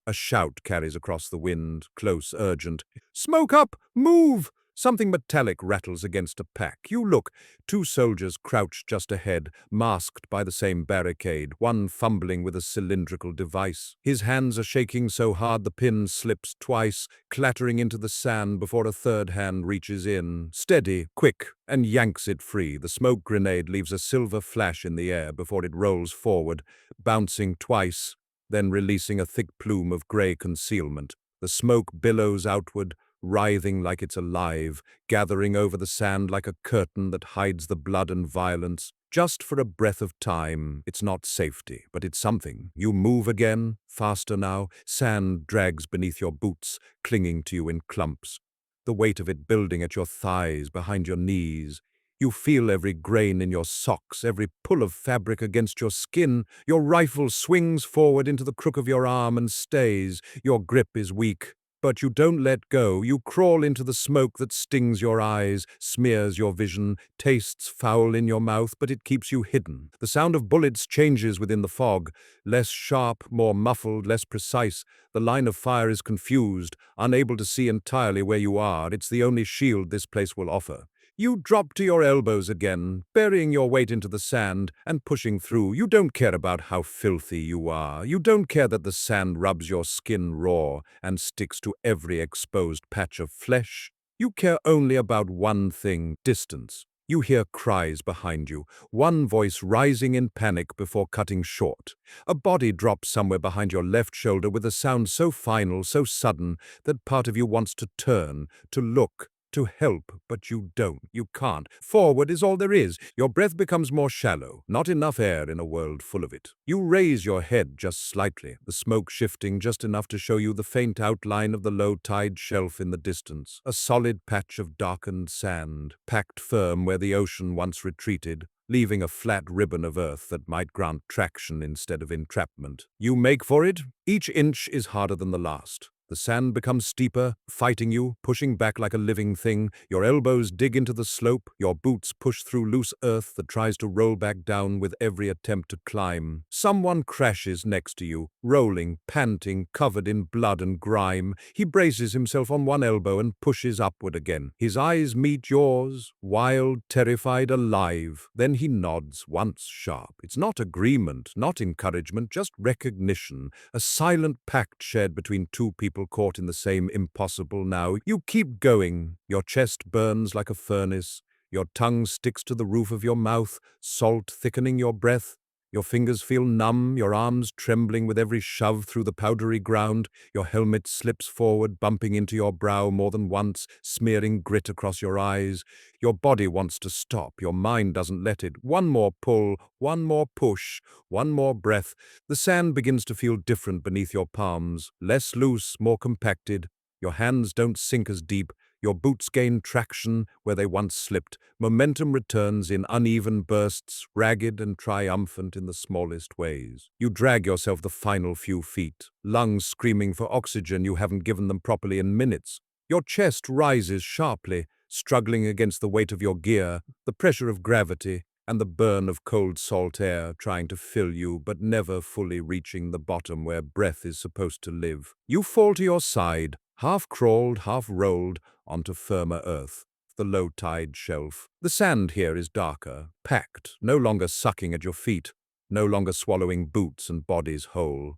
Speaker 1: A shout carries across the wind, close, urgent. "Smoke up! Move!" Something metallic rattles against a pack. You look. Two soldiers crouch just ahead, masked by the same barricade, one fumbling with a cylindrical device. His hands are shaking so hard the pin slips twice, clattering into the sand before a third hand reaches in, steady, quick, and yanks it free. The smoke grenade leaves a silver flash in the air before it rolls forward, bouncing twice, then releasing a thick plume of grey concealment. The smoke billows outward, writhing like it's alive, gathering over the sand like a curtain that hides the blood and violence. just for a breath of time. It's not safety, but it's something. You move again, faster now. Sand drags beneath your boots, clinging to you in clumps. The weight of it building at your thighs, behind your knees. You feel every grain in your socks, every pull of fabric against your skin. Your rifle swings forward into the crook of your arm and stays. Your grip is weak. But you don't let go. You crawl into the smoke that stings your eyes, smears your vision, tastes foul in your mouth, but it keeps you hidden. The sound of bullets changes within the fog, less sharp, more muffled, less precise. The line of fire is confused, unable to see entirely where you are. It's the only shield this place will offer. You drop to your elbows again, burying your weight into the sand and pushing through. You don't care about how filthy you are. You don't care that the sand rubs your skin raw and sticks to every exposed patch of flesh. You care only about one thing: distance. You hear cries behind you, one voice rising in panic before cutting short. A body drops somewhere behind your left shoulder with a sound so final, so sudden, that part of you wants to turn, to look, to help, but you don't. You can't. Forward is all there is. Your breath becomes more shallow. Not enough air in a world full of it. You raise your head just slightly, the smoke shifting just enough to show you the faint outline of the low-tide shelf in the distance. A solid patch of darkened sand, packed firm where the ocean once retreated, leaving a flat ribbon of earth that might grant traction instead of entrapment. You make for it. Each inch is harder than the last. The sand becomes steeper, fighting you, pushing back like a living thing. Your elbows dig into the slope, your boots push through loose earth that tries to roll back down with every attempt to climb. Someone crashes next to you, rolling, panting, covered in blood and grime. He braces himself on one elbow and pushes upward again. His eyes meet yours, wild, terrified, alive. Then he nods, once sharp. It's not agreement, not encouragement, just recognition. A silent pact shared between two people caught in the same impossible now. You keep going. Your chest burns like a furnace. Your tongue sticks to the roof of your mouth, salt thickening your breath. Your fingers feel numb, your arms trembling with every shove through the powdery ground. Your helmet slips forward, bumping into your brow more than once, smearing grit across your eyes. Your body wants to stop. Your mind doesn't let it. One more pull, one more push, one more breath. The sand begins to feel different beneath your palms, less loose, more compacted. Your hands don't sink as deep. Your boots gain traction where they once slipped. Momentum returns in uneven bursts, ragged and triumphant in the smallest ways. You drag yourself the final few feet, lungs screaming for oxygen you haven't given them properly in minutes. Your chest rises sharply, struggling against the weight of your gear, the pressure of gravity, and the burn of cold salt air trying to fill you but never fully reaching the bottom where breath is supposed to live. You fall to your side, half crawled, half rolled, onto firmer earth, the low-tide shelf. The sand here is darker, packed, no longer sucking at your feet, no longer swallowing boots and bodies whole.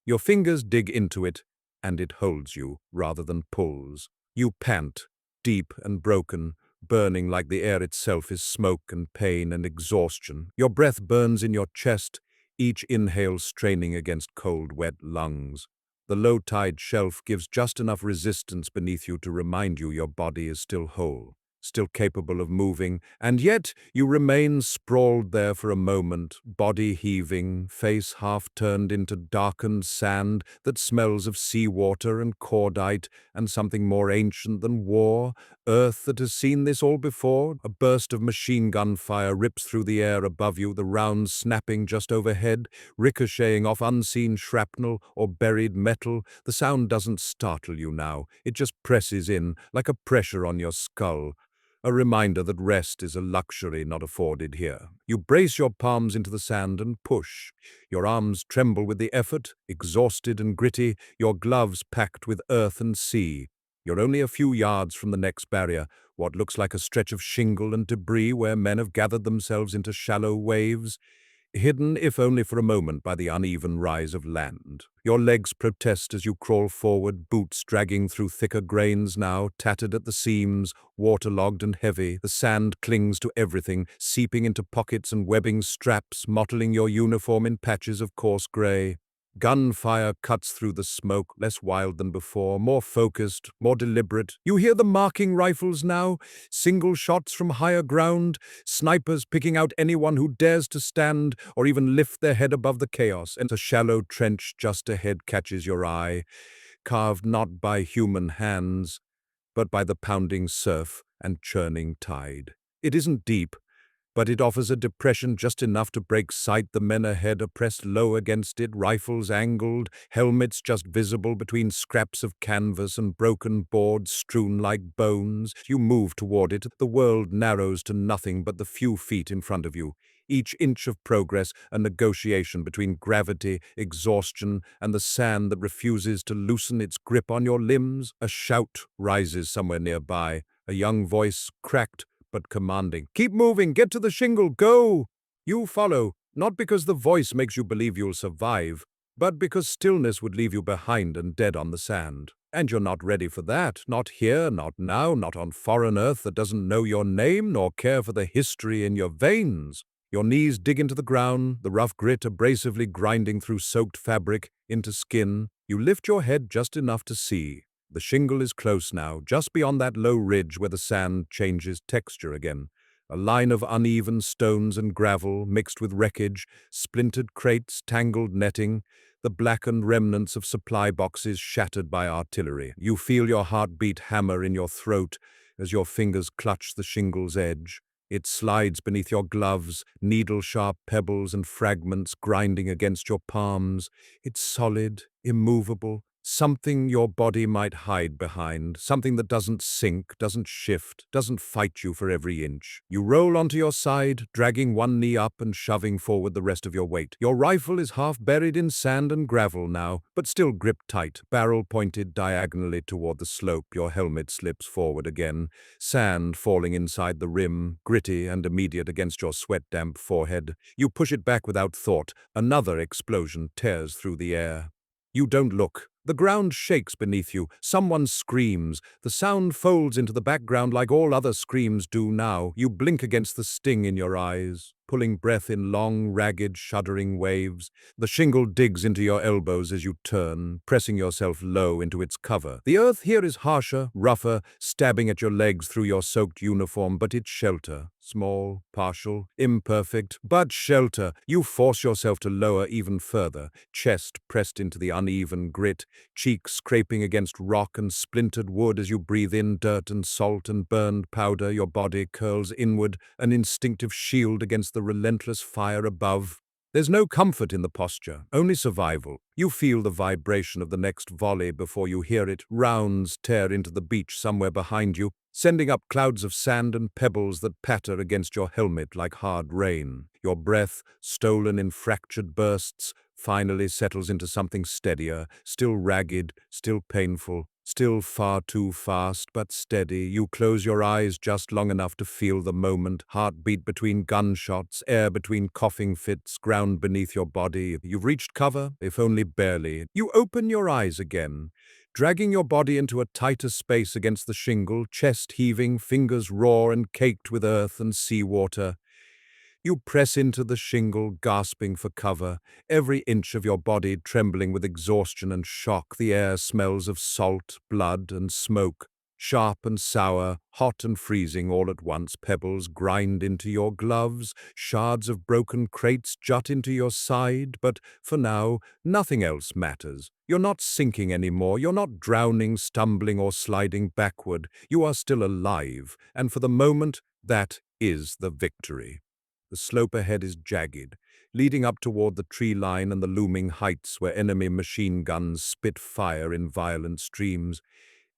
Speaker 1: Your fingers dig into it, and it holds you rather than pulls. You pant, deep and broken, burning like the air itself is smoke and pain and exhaustion. Your breath burns in your chest, each inhale straining against cold, wet lungs. The low-tide shelf gives just enough resistance beneath you to remind you your body is still whole, still capable of moving, and yet you remain sprawled there for a moment, body heaving, face half turned into darkened sand that smells of seawater and cordite and something more ancient than war, earth that has seen this all before. A burst of machine gun fire rips through the air above you, the rounds snapping just overhead, ricocheting off unseen shrapnel or buried metal. The sound doesn't startle you now, it just presses in like a pressure on your skull. A reminder that rest is a luxury not afforded here. You brace your palms into the sand and push. Your arms tremble with the effort, exhausted and gritty, your gloves packed with earth and sea. You're only a few yards from the next barrier, what looks like a stretch of shingle and debris where men have gathered themselves into shallow waves, hidden if only for a moment by the uneven rise of land. Your legs protest as you crawl forward, boots dragging through thicker grains now, tattered at the seams, waterlogged and heavy. The sand clings to everything, seeping into pockets and webbing straps, mottling your uniform in patches of coarse gray. Gunfire cuts through the smoke, less wild than before, more focused, more deliberate. You hear the marking rifles now, single shots from higher ground, snipers picking out anyone who dares to stand or even lift their head above the chaos. And a shallow trench just ahead catches your eye, carved not by human hands, but by the pounding surf and churning tide. It isn't deep, but it offers a depression just enough to break sight. The men ahead are pressed low against it, rifles angled, helmets just visible between scraps of canvas and broken boards strewn like bones. You move toward it. The world narrows to nothing but the few feet in front of you. Each inch of progress a negotiation between gravity, exhaustion, and the sand that refuses to loosen its grip on your limbs. A shout rises somewhere nearby, a young voice, cracked but commanding. Keep moving, get to the shingle, go! You follow, not because the voice makes you believe you'll survive, but because stillness would leave you behind and dead on the sand. And you're not ready for that, not here, not now, not on foreign earth that doesn't know your name nor care for the history in your veins. Your knees dig into the ground, the rough grit abrasively grinding through soaked fabric into skin. You lift your head just enough to see. The shingle is close now, just beyond that low ridge where the sand changes texture again. A line of uneven stones and gravel, mixed with wreckage, splintered crates, tangled netting, the blackened remnants of supply boxes shattered by artillery. You feel your heartbeat hammer in your throat as your fingers clutch the shingle's edge. It slides beneath your gloves, needle-sharp pebbles and fragments grinding against your palms. It's solid, immovable, something your body might hide behind, something that doesn't sink, doesn't shift, doesn't fight you for every inch. You roll onto your side, dragging one knee up and shoving forward the rest of your weight. Your rifle is half buried in sand and gravel now, but still gripped tight, barrel pointed diagonally toward the slope. Your helmet slips forward again, sand falling inside the rim, gritty and immediate against your sweat-damp forehead. You push it back without thought. Another explosion tears through the air. You don't look. The ground shakes beneath you. Someone screams. The sound folds into the background like all other screams do now. You blink against the sting in your eyes, pulling breath in long, ragged, shuddering waves. The shingle digs into your elbows as you turn, pressing yourself low into its cover. The earth here is harsher, rougher, stabbing at your legs through your soaked uniform, but it's shelter. Small, partial, imperfect, but shelter. You force yourself to lower even further, chest pressed into the uneven grit, cheeks scraping against rock and splintered wood as you breathe in dirt and salt and burned powder. Your body curls inward, an instinctive shield against the relentless fire above. There's no comfort in the posture, only survival. You feel the vibration of the next volley before you hear it. Rounds tear into the beach somewhere behind you, sending up clouds of sand and pebbles that patter against your helmet like hard rain. Your breath, stolen in fractured bursts, finally settles into something steadier, still ragged, still painful, still far too fast but steady. You close your eyes just long enough to feel the moment, heartbeat between gunshots, air between coughing fits, ground beneath your body. You've reached cover, if only barely. You open your eyes again, dragging your body into a tighter space against the shingle, chest heaving, fingers raw and caked with earth and seawater. You press into the shingle, gasping for cover, every inch of your body trembling with exhaustion and shock. The air smells of salt, blood, and smoke, sharp and sour, hot and freezing all at once. Pebbles grind into your gloves, shards of broken crates jut into your side, but for now, nothing else matters. You're not sinking anymore, you're not drowning, stumbling, or sliding backward. You are still alive, and for the moment, that is the victory. The slope ahead is jagged, leading up toward the tree line and the looming heights where enemy machine guns spit fire in violent streams.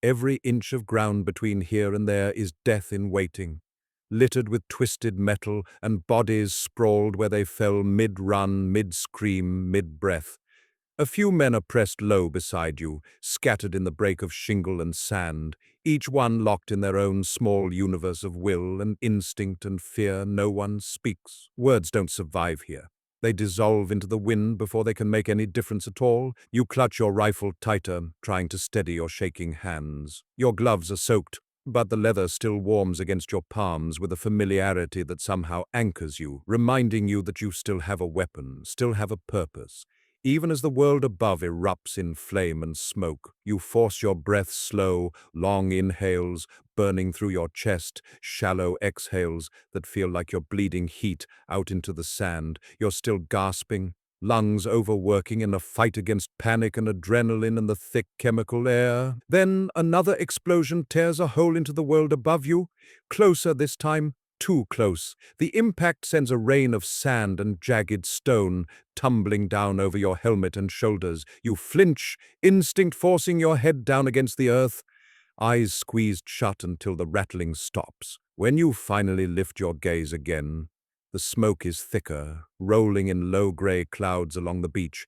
Speaker 1: Every inch of ground between here and there is death in waiting, littered with twisted metal and bodies sprawled where they fell mid-run, mid-scream, mid-breath. A few men are pressed low beside you, scattered in the break of shingle and sand, each one locked in their own small universe of will and instinct and fear. No one speaks. Words don't survive here. They dissolve into the wind before they can make any difference at all. You clutch your rifle tighter, trying to steady your shaking hands. Your gloves are soaked, but the leather still warms against your palms with a familiarity that somehow anchors you, reminding you that you still have a weapon, still have a purpose. Even as the world above erupts in flame and smoke, you force your breath slow, long inhales, burning through your chest, shallow exhales that feel like you're bleeding heat out into the sand. You're still gasping, lungs overworking in a fight against panic and adrenaline and the thick chemical air. Then another explosion tears a hole into the world above you, closer this time, too close. The impact sends a rain of sand and jagged stone tumbling down over your helmet and shoulders. You flinch, instinct forcing your head down against the earth, eyes squeezed shut until the rattling stops. When you finally lift your gaze again, the smoke is thicker, rolling in low gray clouds along the beach,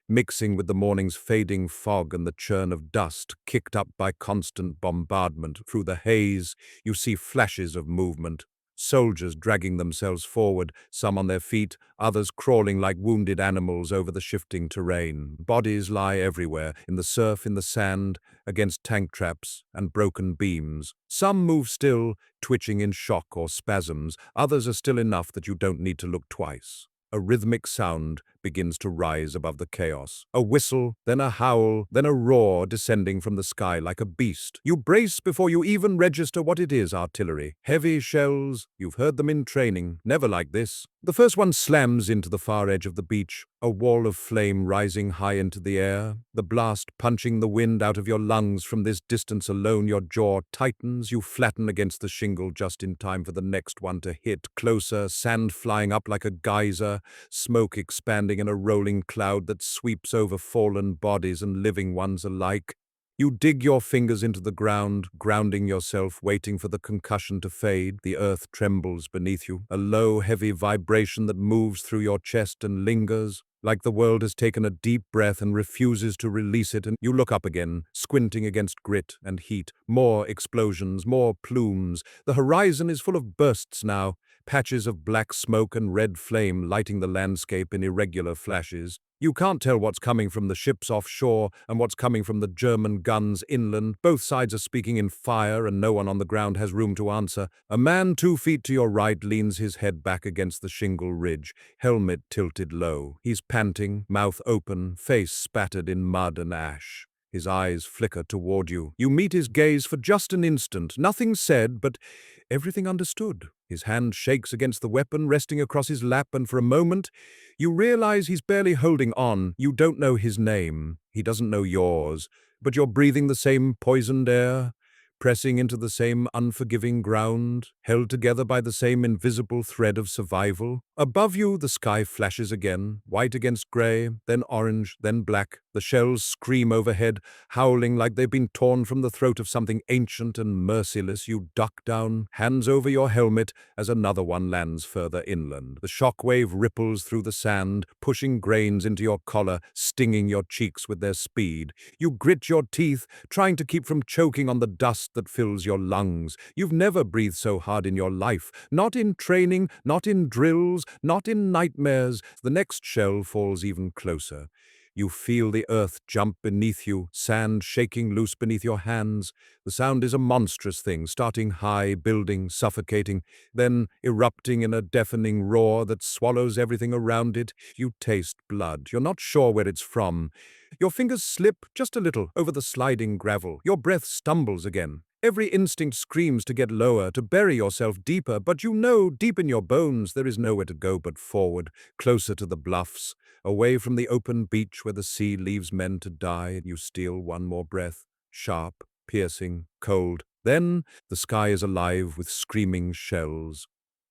Speaker 1: mixing with the morning's fading fog and the churn of dust kicked up by constant bombardment. Through the haze, you see flashes of movement. Soldiers dragging themselves forward, some on their feet, others crawling like wounded animals over the shifting terrain. Bodies lie everywhere, in the surf, in the sand, against tank traps and broken beams. Some move still, twitching in shock or spasms. Others are still enough that you don't need to look twice. A rhythmic sound begins to rise above the chaos. A whistle, then a howl, then a roar descending from the sky like a beast. You brace before you even register what it is: artillery. Heavy shells, you've heard them in training, never like this. The first one slams into the far edge of the beach, a wall of flame rising high into the air, the blast punching the wind out of your lungs. From this distance alone, your jaw tightens. You flatten against the shingle just in time for the next one to hit. Closer, sand flying up like a geyser, smoke expanding in a rolling cloud that sweeps over fallen bodies and living ones alike. You dig your fingers into the ground, grounding yourself, waiting for the concussion to fade. The earth trembles beneath you, a low, heavy vibration that moves through your chest and lingers, like the world has taken a deep breath and refuses to release it. And you look up again, squinting against grit and heat. More explosions, more plumes. The horizon is full of bursts now, patches of black smoke and red flame lighting the landscape in irregular flashes. You can't tell what's coming from the ships offshore and what's coming from the German guns inland. Both sides are speaking in fire and no one on the ground has room to answer. A man 2 feet to your right leans his head back against the shingle ridge, helmet tilted low. He's panting, mouth open, face spattered in mud and ash. His eyes flicker toward you. You meet his gaze for just an instant. Nothing said, but everything understood. His hand shakes against the weapon resting across his lap, and for a moment, you realize he's barely holding on. You don't know his name. He doesn't know yours. But you're breathing the same poisoned air, pressing into the same unforgiving ground, held together by the same invisible thread of survival. Above you, the sky flashes again, white against gray, then orange, then black. The shells scream overhead, howling like they've been torn from the throat of something ancient and merciless. You duck down, hands over your helmet, as another one lands further inland. The shockwave ripples through the sand, pushing grains into your collar, stinging your cheeks with their speed. You grit your teeth, trying to keep from choking on the dust that fills your lungs. You've never breathed so hard in your life. Not in training, not in drills, not in nightmares. The next shell falls even closer. You feel the earth jump beneath you, sand shaking loose beneath your hands. The sound is a monstrous thing, starting high, building, suffocating, then erupting in a deafening roar that swallows everything around it. You taste blood. You're not sure where it's from. Your fingers slip just a little over the sliding gravel. Your breath stumbles again. Every instinct screams to get lower, to bury yourself deeper, but you know deep in your bones there is nowhere to go but forward, closer to the bluffs, away from the open beach where the sea leaves men to die. You steal one more breath, sharp, piercing, cold. Then the sky is alive with screaming shells,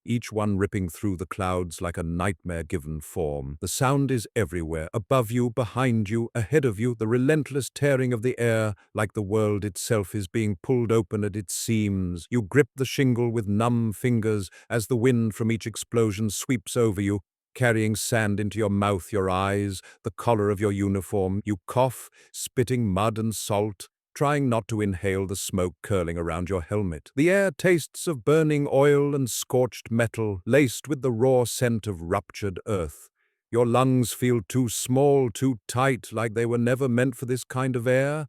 Speaker 1: each one ripping through the clouds like a nightmare given form. The sound is everywhere, above you, behind you, ahead of you, the relentless tearing of the air, like the world itself is being pulled open at its seams. You grip the shingle with numb fingers as the wind from each explosion sweeps over you, carrying sand into your mouth, your eyes, the collar of your uniform. You cough, spitting mud and salt, trying not to inhale the smoke curling around your helmet. The air tastes of burning oil and scorched metal, laced with the raw scent of ruptured earth. Your lungs feel too small, too tight, like they were never meant for this kind of air.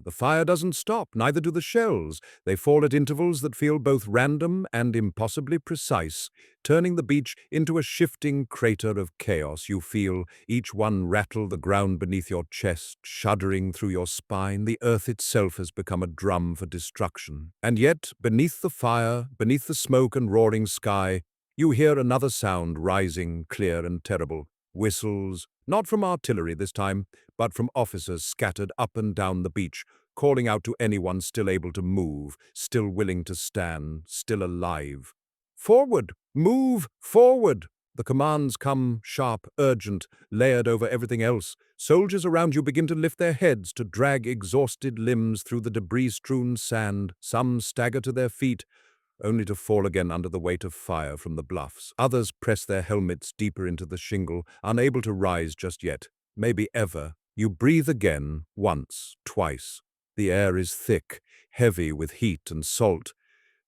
Speaker 1: The fire doesn't stop, neither do the shells. They fall at intervals that feel both random and impossibly precise, turning the beach into a shifting crater of chaos. You feel each one rattle the ground beneath your chest, shuddering through your spine. The earth itself has become a drum for destruction. And yet, beneath the fire, beneath the smoke and roaring sky, you hear another sound rising, clear and terrible. Whistles, not from artillery this time, but from officers scattered up and down the beach, calling out to anyone still able to move, still willing to stand, still alive. Forward! Move! Forward! The commands come sharp, urgent, layered over everything else. Soldiers around you begin to lift their heads, to drag exhausted limbs through the debris-strewn sand. Some stagger to their feet, only to fall again under the weight of fire from the bluffs. Others press their helmets deeper into the shingle, unable to rise just yet, maybe ever. You breathe again, once, twice. The air is thick, heavy with heat and salt,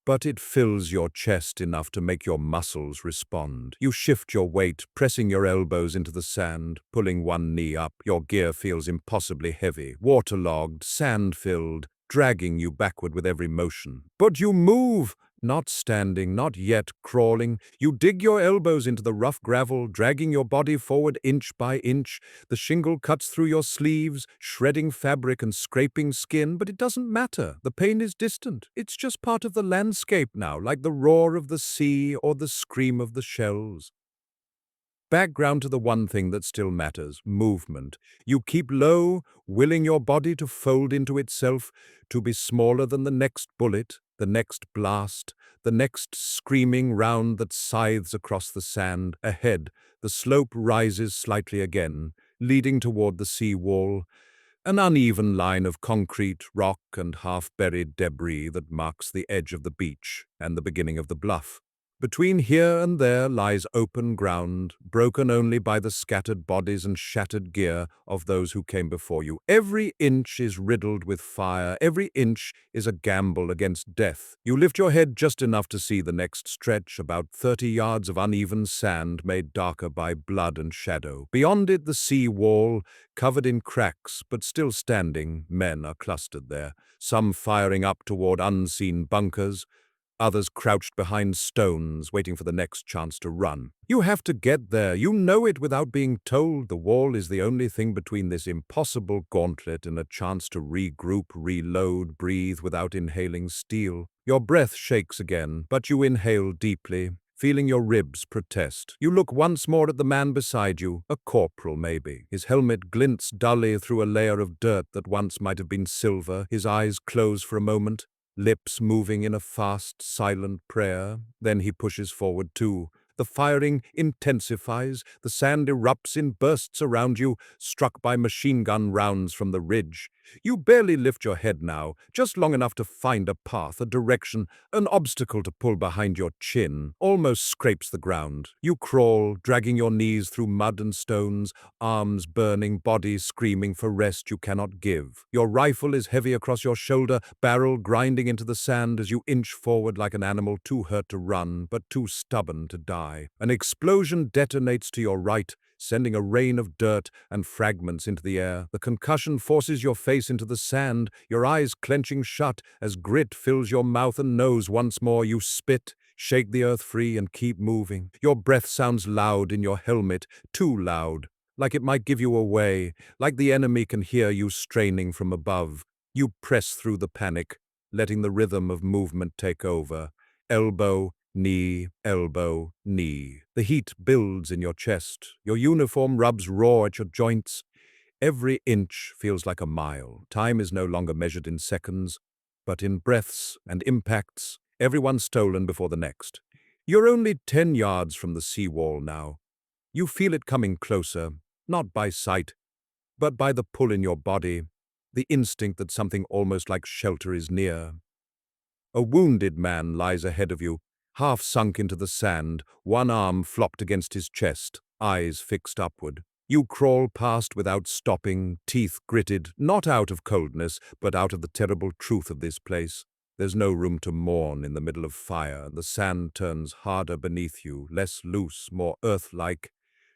Speaker 1: but it fills your chest enough to make your muscles respond. You shift your weight, pressing your elbows into the sand, pulling one knee up. Your gear feels impossibly heavy, waterlogged, sand-filled, dragging you backward with every motion. But you move! Not standing, not yet crawling. You dig your elbows into the rough gravel, dragging your body forward inch by inch. The shingle cuts through your sleeves, shredding fabric and scraping skin, but it doesn't matter. The pain is distant. It's just part of the landscape now, like the roar of the sea or the scream of the shells. Background to the one thing that still matters, movement. You keep low, willing your body to fold into itself, to be smaller than the next bullet, the next blast, the next screaming round that scythes across the sand. Ahead, the slope rises slightly again, leading toward the sea wall, an uneven line of concrete, rock, and half-buried debris that marks the edge of the beach and the beginning of the bluff. Between here and there lies open ground, broken only by the scattered bodies and shattered gear of those who came before you. Every inch is riddled with fire, every inch is a gamble against death. You lift your head just enough to see the next stretch, about 30 yards of uneven sand made darker by blood and shadow. Beyond it, the sea wall, covered in cracks but still standing. Men are clustered there, some firing up toward unseen bunkers, others crouched behind stones, waiting for the next chance to run. You have to get there. You know it without being told. The wall is the only thing between this impossible gauntlet and a chance to regroup, reload, breathe without inhaling steel. Your breath shakes again, but you inhale deeply, feeling your ribs protest. You look once more at the man beside you, a corporal maybe. His helmet glints dully through a layer of dirt that once might have been silver. His eyes close for a moment, lips moving in a fast, silent prayer. Then he pushes forward too. The firing intensifies. The sand erupts in bursts around you, struck by machine gun rounds from the ridge. You barely lift your head now, just long enough to find a path, a direction. An obstacle to pull behind your chin almost scrapes the ground. You crawl, dragging your knees through mud and stones, arms burning, body screaming for rest you cannot give. Your rifle is heavy across your shoulder, barrel grinding into the sand as you inch forward like an animal too hurt to run, but too stubborn to die. An explosion detonates to your right, sending a rain of dirt and fragments into the air. The concussion forces your face into the sand, your eyes clenching shut as grit fills your mouth and nose once more. You spit, shake the earth free, and keep moving. Your breath sounds loud in your helmet, too loud, like it might give you away, like the enemy can hear you straining from above. You press through the panic, letting the rhythm of movement take over. Elbow, knee, elbow, knee. The heat builds in your chest. Your uniform rubs raw at your joints. Every inch feels like a mile. Time is no longer measured in seconds, but in breaths and impacts, everyone stolen before the next. You're only 10 yards from the seawall now. You feel it coming closer, not by sight, but by the pull in your body, the instinct that something almost like shelter is near. A wounded man lies ahead of you, half sunk into the sand, one arm flopped against his chest, eyes fixed upward. You crawl past without stopping, teeth gritted, not out of coldness, but out of the terrible truth of this place. There's no room to mourn in the middle of fire. The sand turns harder beneath you, less loose, more earth-like.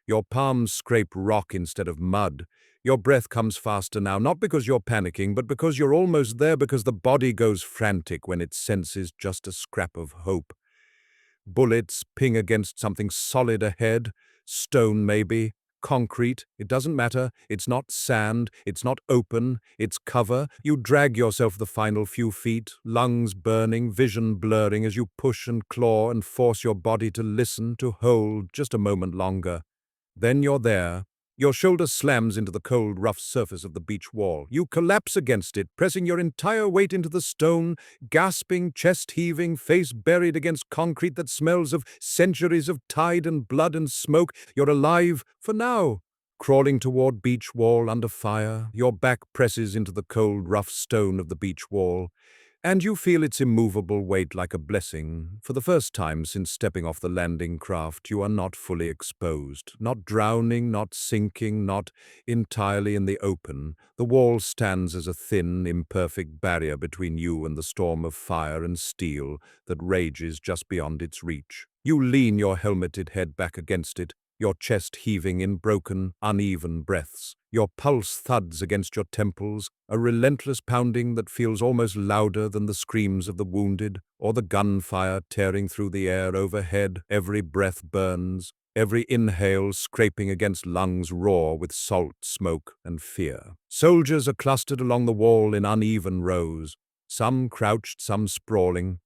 Speaker 1: Your palms scrape rock instead of mud. Your breath comes faster now, not because you're panicking, but because you're almost there, because the body goes frantic when it senses just a scrap of hope. Bullets ping against something solid ahead, stone maybe, concrete, it doesn't matter, it's not sand, it's not open, it's cover. You drag yourself the final few feet, lungs burning, vision blurring as you push and claw and force your body to listen, to hold just a moment longer. Then you're there. Your shoulder slams into the cold, rough surface of the beach wall. You collapse against it, pressing your entire weight into the stone, gasping, chest heaving, face buried against concrete that smells of centuries of tide and blood and smoke. You're alive for now. Crawling toward beach wall under fire, your back presses into the cold, rough stone of the beach wall, and you feel its immovable weight like a blessing. For the first time since stepping off the landing craft, you are not fully exposed, not drowning, not sinking, not entirely in the open. The wall stands as a thin, imperfect barrier between you and the storm of fire and steel that rages just beyond its reach. You lean your helmeted head back against it, your chest heaving in broken, uneven breaths. Your pulse thuds against your temples, a relentless pounding that feels almost louder than the screams of the wounded or the gunfire tearing through the air overhead. Every breath burns, every inhale scraping against lungs roar with salt, smoke, and fear. Soldiers are clustered along the wall in uneven rows, some crouched, some sprawling,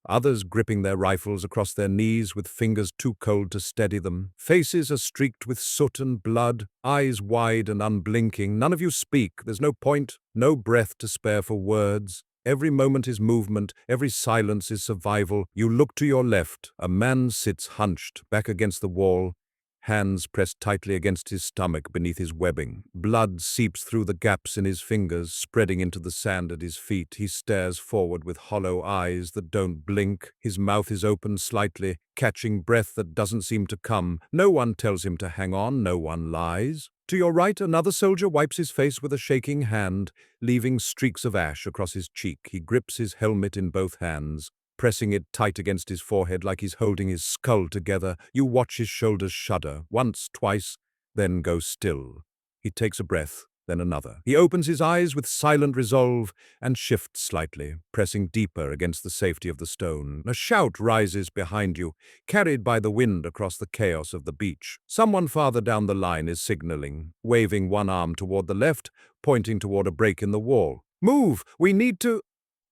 Speaker 1: others gripping their rifles across their knees with fingers too cold to steady them. Faces are streaked with soot and blood, eyes wide and unblinking. None of you speak. There's no point, no breath to spare for words. Every moment is movement, every silence is survival. You look to your left. A man sits hunched, back against the wall, hands pressed tightly against his stomach beneath his webbing. Blood seeps through the gaps in his fingers, spreading into the sand at his feet. He stares forward with hollow eyes that don't blink. His mouth is open slightly, catching breath that doesn't seem to come. No one tells him to hang on, no one lies. To your right, another soldier wipes his face with a shaking hand, leaving streaks of ash across his cheek. He grips his helmet in both hands, pressing it tight against his forehead like he's holding his skull together. You watch his shoulders shudder, once, twice, then go still. He takes a breath, then another. He opens his eyes with silent resolve and shifts slightly, pressing deeper against the safety of the stone. A shout rises behind you, carried by the wind across the chaos of the beach. Someone farther down the line is signaling, waving one arm toward the left, pointing toward a break in the wall. "Move! We need to—"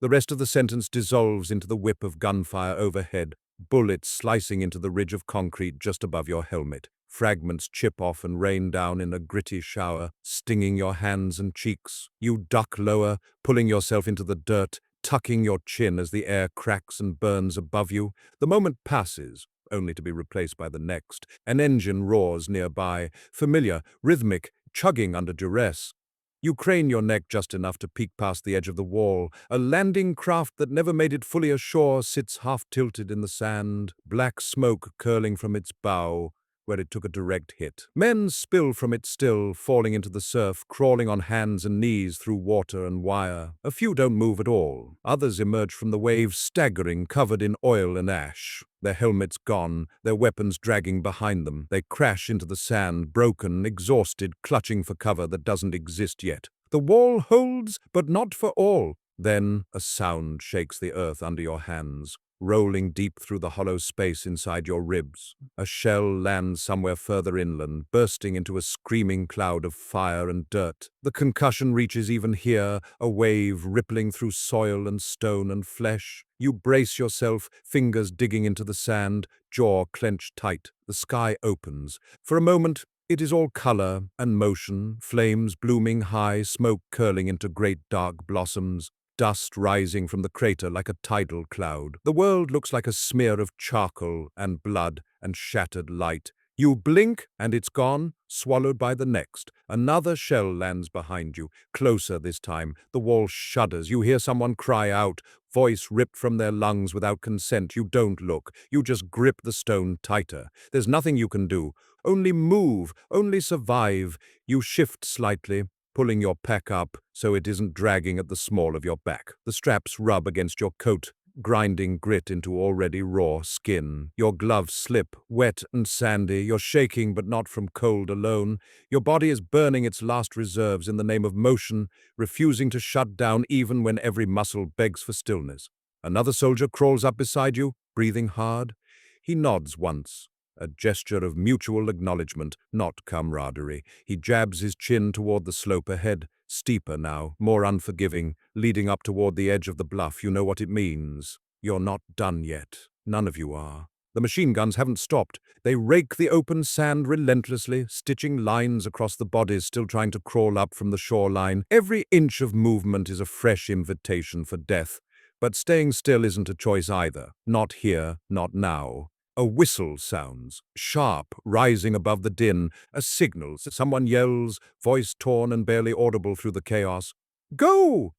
Speaker 1: The rest of the sentence dissolves into the whip of gunfire overhead, bullets slicing into the ridge of concrete just above your helmet. Fragments chip off and rain down in a gritty shower, stinging your hands and cheeks. You duck lower, pulling yourself into the dirt, tucking your chin as the air cracks and burns above you. The moment passes, only to be replaced by the next. An engine roars nearby, familiar, rhythmic, chugging under duress. You crane your neck just enough to peek past the edge of the wall. A landing craft that never made it fully ashore sits half-tilted in the sand, black smoke curling from its bow, where it took a direct hit. Men spill from it still, falling into the surf, crawling on hands and knees through water and wire. A few don't move at all. Others emerge from the waves, staggering, covered in oil and ash. Their helmets gone, their weapons dragging behind them. They crash into the sand, broken, exhausted, clutching for cover that doesn't exist yet. The wall holds, but not for all. Then a sound shakes the earth under your hands, rolling deep through the hollow space inside your ribs. A shell lands somewhere further inland, bursting into a screaming cloud of fire and dirt. The concussion reaches even here, a wave rippling through soil and stone and flesh. You brace yourself, fingers digging into the sand, jaw clenched tight. The sky opens. For a moment, it is all color and motion, flames blooming high, smoke curling into great dark blossoms, dust rising from the crater like a tidal cloud. The world looks like a smear of charcoal and blood and shattered light. You blink, and it's gone, swallowed by the next. Another shell lands behind you, closer this time. The wall shudders. You hear someone cry out, voice ripped from their lungs without consent. You don't look. You just grip the stone tighter. There's nothing you can do. Only move, only survive. You shift slightly, pulling your pack up so it isn't dragging at the small of your back. The straps rub against your coat, grinding grit into already raw skin. Your gloves slip, wet and sandy. You're shaking, but not from cold alone. Your body is burning its last reserves in the name of motion, refusing to shut down even when every muscle begs for stillness. Another soldier crawls up beside you, breathing hard. He nods once, a gesture of mutual acknowledgement, not camaraderie. He jabs his chin toward the slope ahead, steeper now, more unforgiving, leading up toward the edge of the bluff. You know what it means. You're not done yet. None of you are. The machine guns haven't stopped. They rake the open sand relentlessly, stitching lines across the bodies still trying to crawl up from the shoreline. Every inch of movement is a fresh invitation for death. But staying still isn't a choice either. Not here, not now. A whistle sounds, sharp, rising above the din, a signal. Someone yells, voice torn and barely audible through the chaos. Go!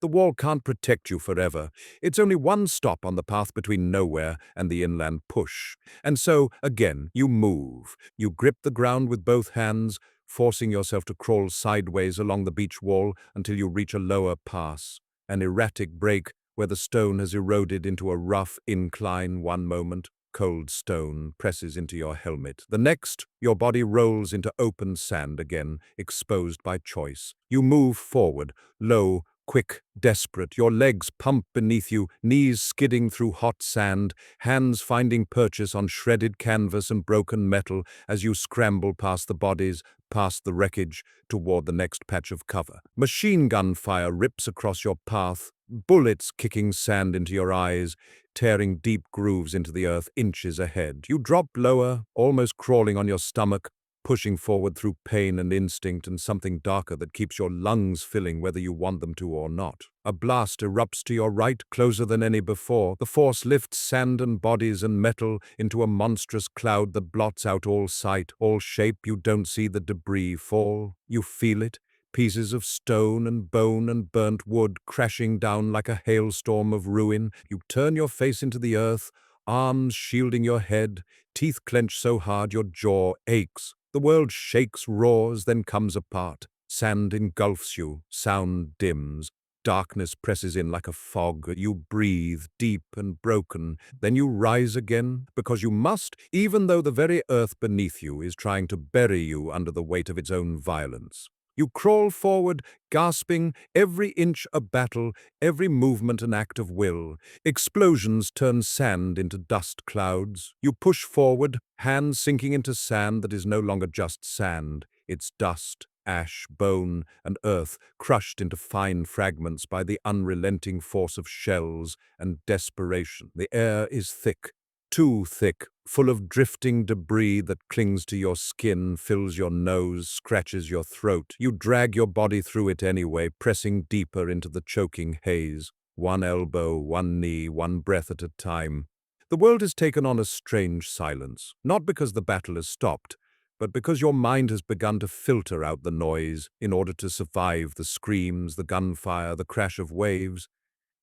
Speaker 1: The wall can't protect you forever. It's only one stop on the path between nowhere and the inland push. And so, again, you move. You grip the ground with both hands, forcing yourself to crawl sideways along the beach wall until you reach a lower pass. An erratic break where the stone has eroded into a rough incline one moment. Cold stone presses into your helmet. The next, your body rolls into open sand again, exposed by choice. You move forward, low, quick, desperate, your legs pump beneath you, knees skidding through hot sand, hands finding purchase on shredded canvas and broken metal as you scramble past the bodies, past the wreckage, toward the next patch of cover. Machine gun fire rips across your path, bullets kicking sand into your eyes, tearing deep grooves into the earth inches ahead. You drop lower, almost crawling on your stomach, pushing forward through pain and instinct and something darker that keeps your lungs filling whether you want them to or not. A blast erupts to your right, closer than any before. The force lifts sand and bodies and metal into a monstrous cloud that blots out all sight, all shape. You don't see the debris fall. You feel it. Pieces of stone and bone and burnt wood crashing down like a hailstorm of ruin. You turn your face into the earth, arms shielding your head, teeth clenched so hard your jaw aches. The world shakes, roars, then comes apart. Sand engulfs you, sound dims. Darkness presses in like a fog. You breathe, deep and broken. Then you rise again, because you must, even though the very earth beneath you is trying to bury you under the weight of its own violence. You crawl forward, gasping, every inch a battle, every movement an act of will. Explosions turn sand into dust clouds. You push forward, hands sinking into sand that is no longer just sand. It's dust, ash, bone, and earth crushed into fine fragments by the unrelenting force of shells and desperation. The air is thick. Too thick, full of drifting debris that clings to your skin, fills your nose, scratches your throat. You drag your body through it anyway, pressing deeper into the choking haze. One elbow, one knee, one breath at a time. The world has taken on a strange silence, not because the battle has stopped, but because your mind has begun to filter out the noise in order to survive the screams, the gunfire, the crash of waves.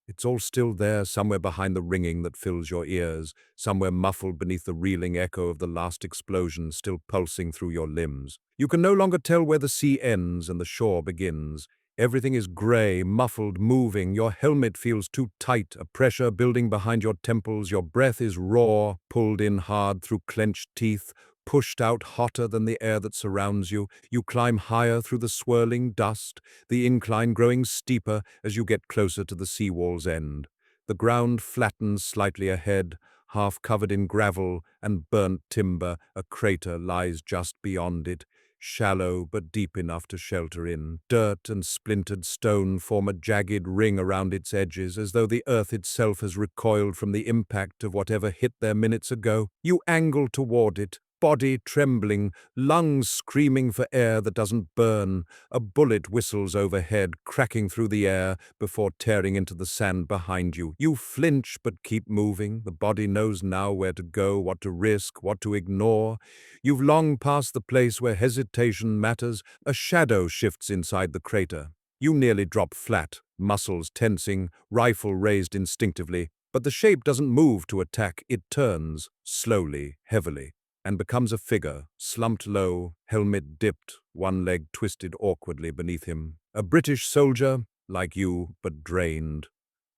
Speaker 1: It's all still there, somewhere behind the ringing that fills your ears, somewhere muffled beneath the reeling echo of the last explosion still pulsing through your limbs. You can no longer tell where the sea ends and the shore begins. Everything is gray, muffled, moving. Your helmet feels too tight, a pressure building behind your temples. Your breath is raw, pulled in hard through clenched teeth, pushed out hotter than the air that surrounds you. You climb higher through the swirling dust, the incline growing steeper as you get closer to the seawall's end. The ground flattens slightly ahead, half covered in gravel and burnt timber. A crater lies just beyond it, shallow but deep enough to shelter in. Dirt and splintered stone form a jagged ring around its edges, as though the earth itself has recoiled from the impact of whatever hit there minutes ago. You angle toward it, body trembling, lungs screaming for air that doesn't burn. A bullet whistles overhead, cracking through the air before tearing into the sand behind you. You flinch but keep moving. The body knows now where to go, what to risk, what to ignore. You've long passed the place where hesitation matters. A shadow shifts inside the crater. You nearly drop flat, muscles tensing, rifle raised instinctively. But the shape doesn't move to attack, it turns, slowly, heavily, and becomes a figure, slumped low, helmet dipped, one leg twisted awkwardly beneath him. A British soldier, like you, but drained,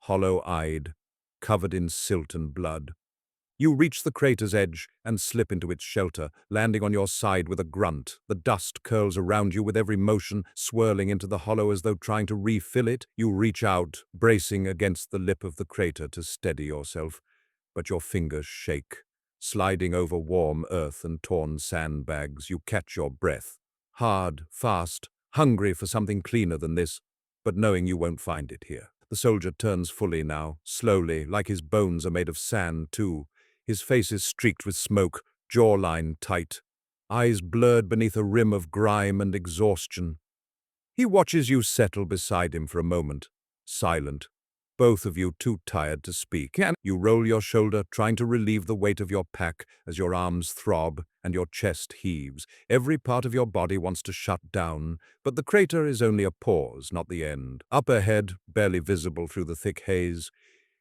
Speaker 1: hollow-eyed, covered in silt and blood. You reach the crater's edge and slip into its shelter, landing on your side with a grunt. The dust curls around you with every motion, swirling into the hollow as though trying to refill it. You reach out, bracing against the lip of the crater to steady yourself, but your fingers shake. Sliding over warm earth and torn sandbags, you catch your breath. Hard, fast, hungry for something cleaner than this, but knowing you won't find it here. The soldier turns fully now, slowly, like his bones are made of sand too. His face is streaked with smoke, jawline tight, eyes blurred beneath a rim of grime and exhaustion. He watches you settle beside him for a moment, silent, both of you too tired to speak, and you roll your shoulder, trying to relieve the weight of your pack as your arms throb and your chest heaves. Every part of your body wants to shut down, but the crater is only a pause, not the end. Up ahead, barely visible through the thick haze,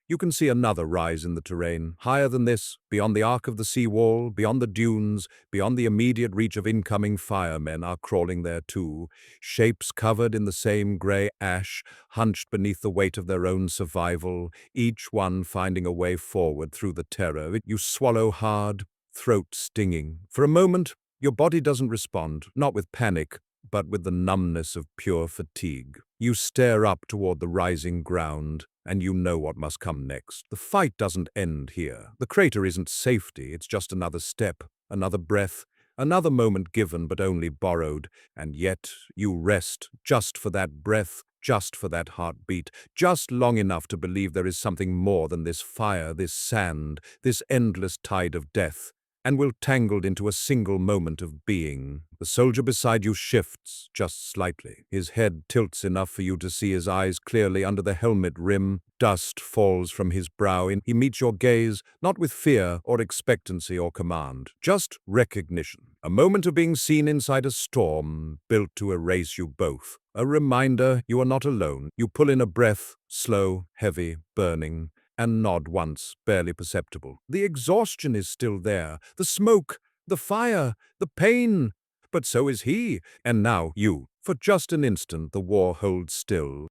Speaker 1: you can see another rise in the terrain. Higher than this, beyond the arc of the seawall, beyond the dunes, beyond the immediate reach of incoming firemen are crawling there too, shapes covered in the same grey ash, hunched beneath the weight of their own survival, each one finding a way forward through the terror. You swallow hard, throat stinging. For a moment, your body doesn't respond, not with panic, but with the numbness of pure fatigue. You stare up toward the rising ground, and you know what must come next. The fight doesn't end here. The crater isn't safety, it's just another step, another breath, another moment given but only borrowed, and yet you rest just for that breath, just for that heartbeat, just long enough to believe there is something more than this fire, this sand, this endless tide of death, and will tangled into a single moment of being. The soldier beside you shifts, just slightly. His head tilts enough for you to see his eyes clearly under the helmet rim. Dust falls from his brow. He meets your gaze, not with fear or expectancy or command, just recognition. A moment of being seen inside a storm, built to erase you both. A reminder you are not alone. You pull in a breath, slow, heavy, burning, and nod once, barely perceptible. The exhaustion is still there, the smoke, the fire, the pain. But so is he, and now you. For just an instant the war holds still,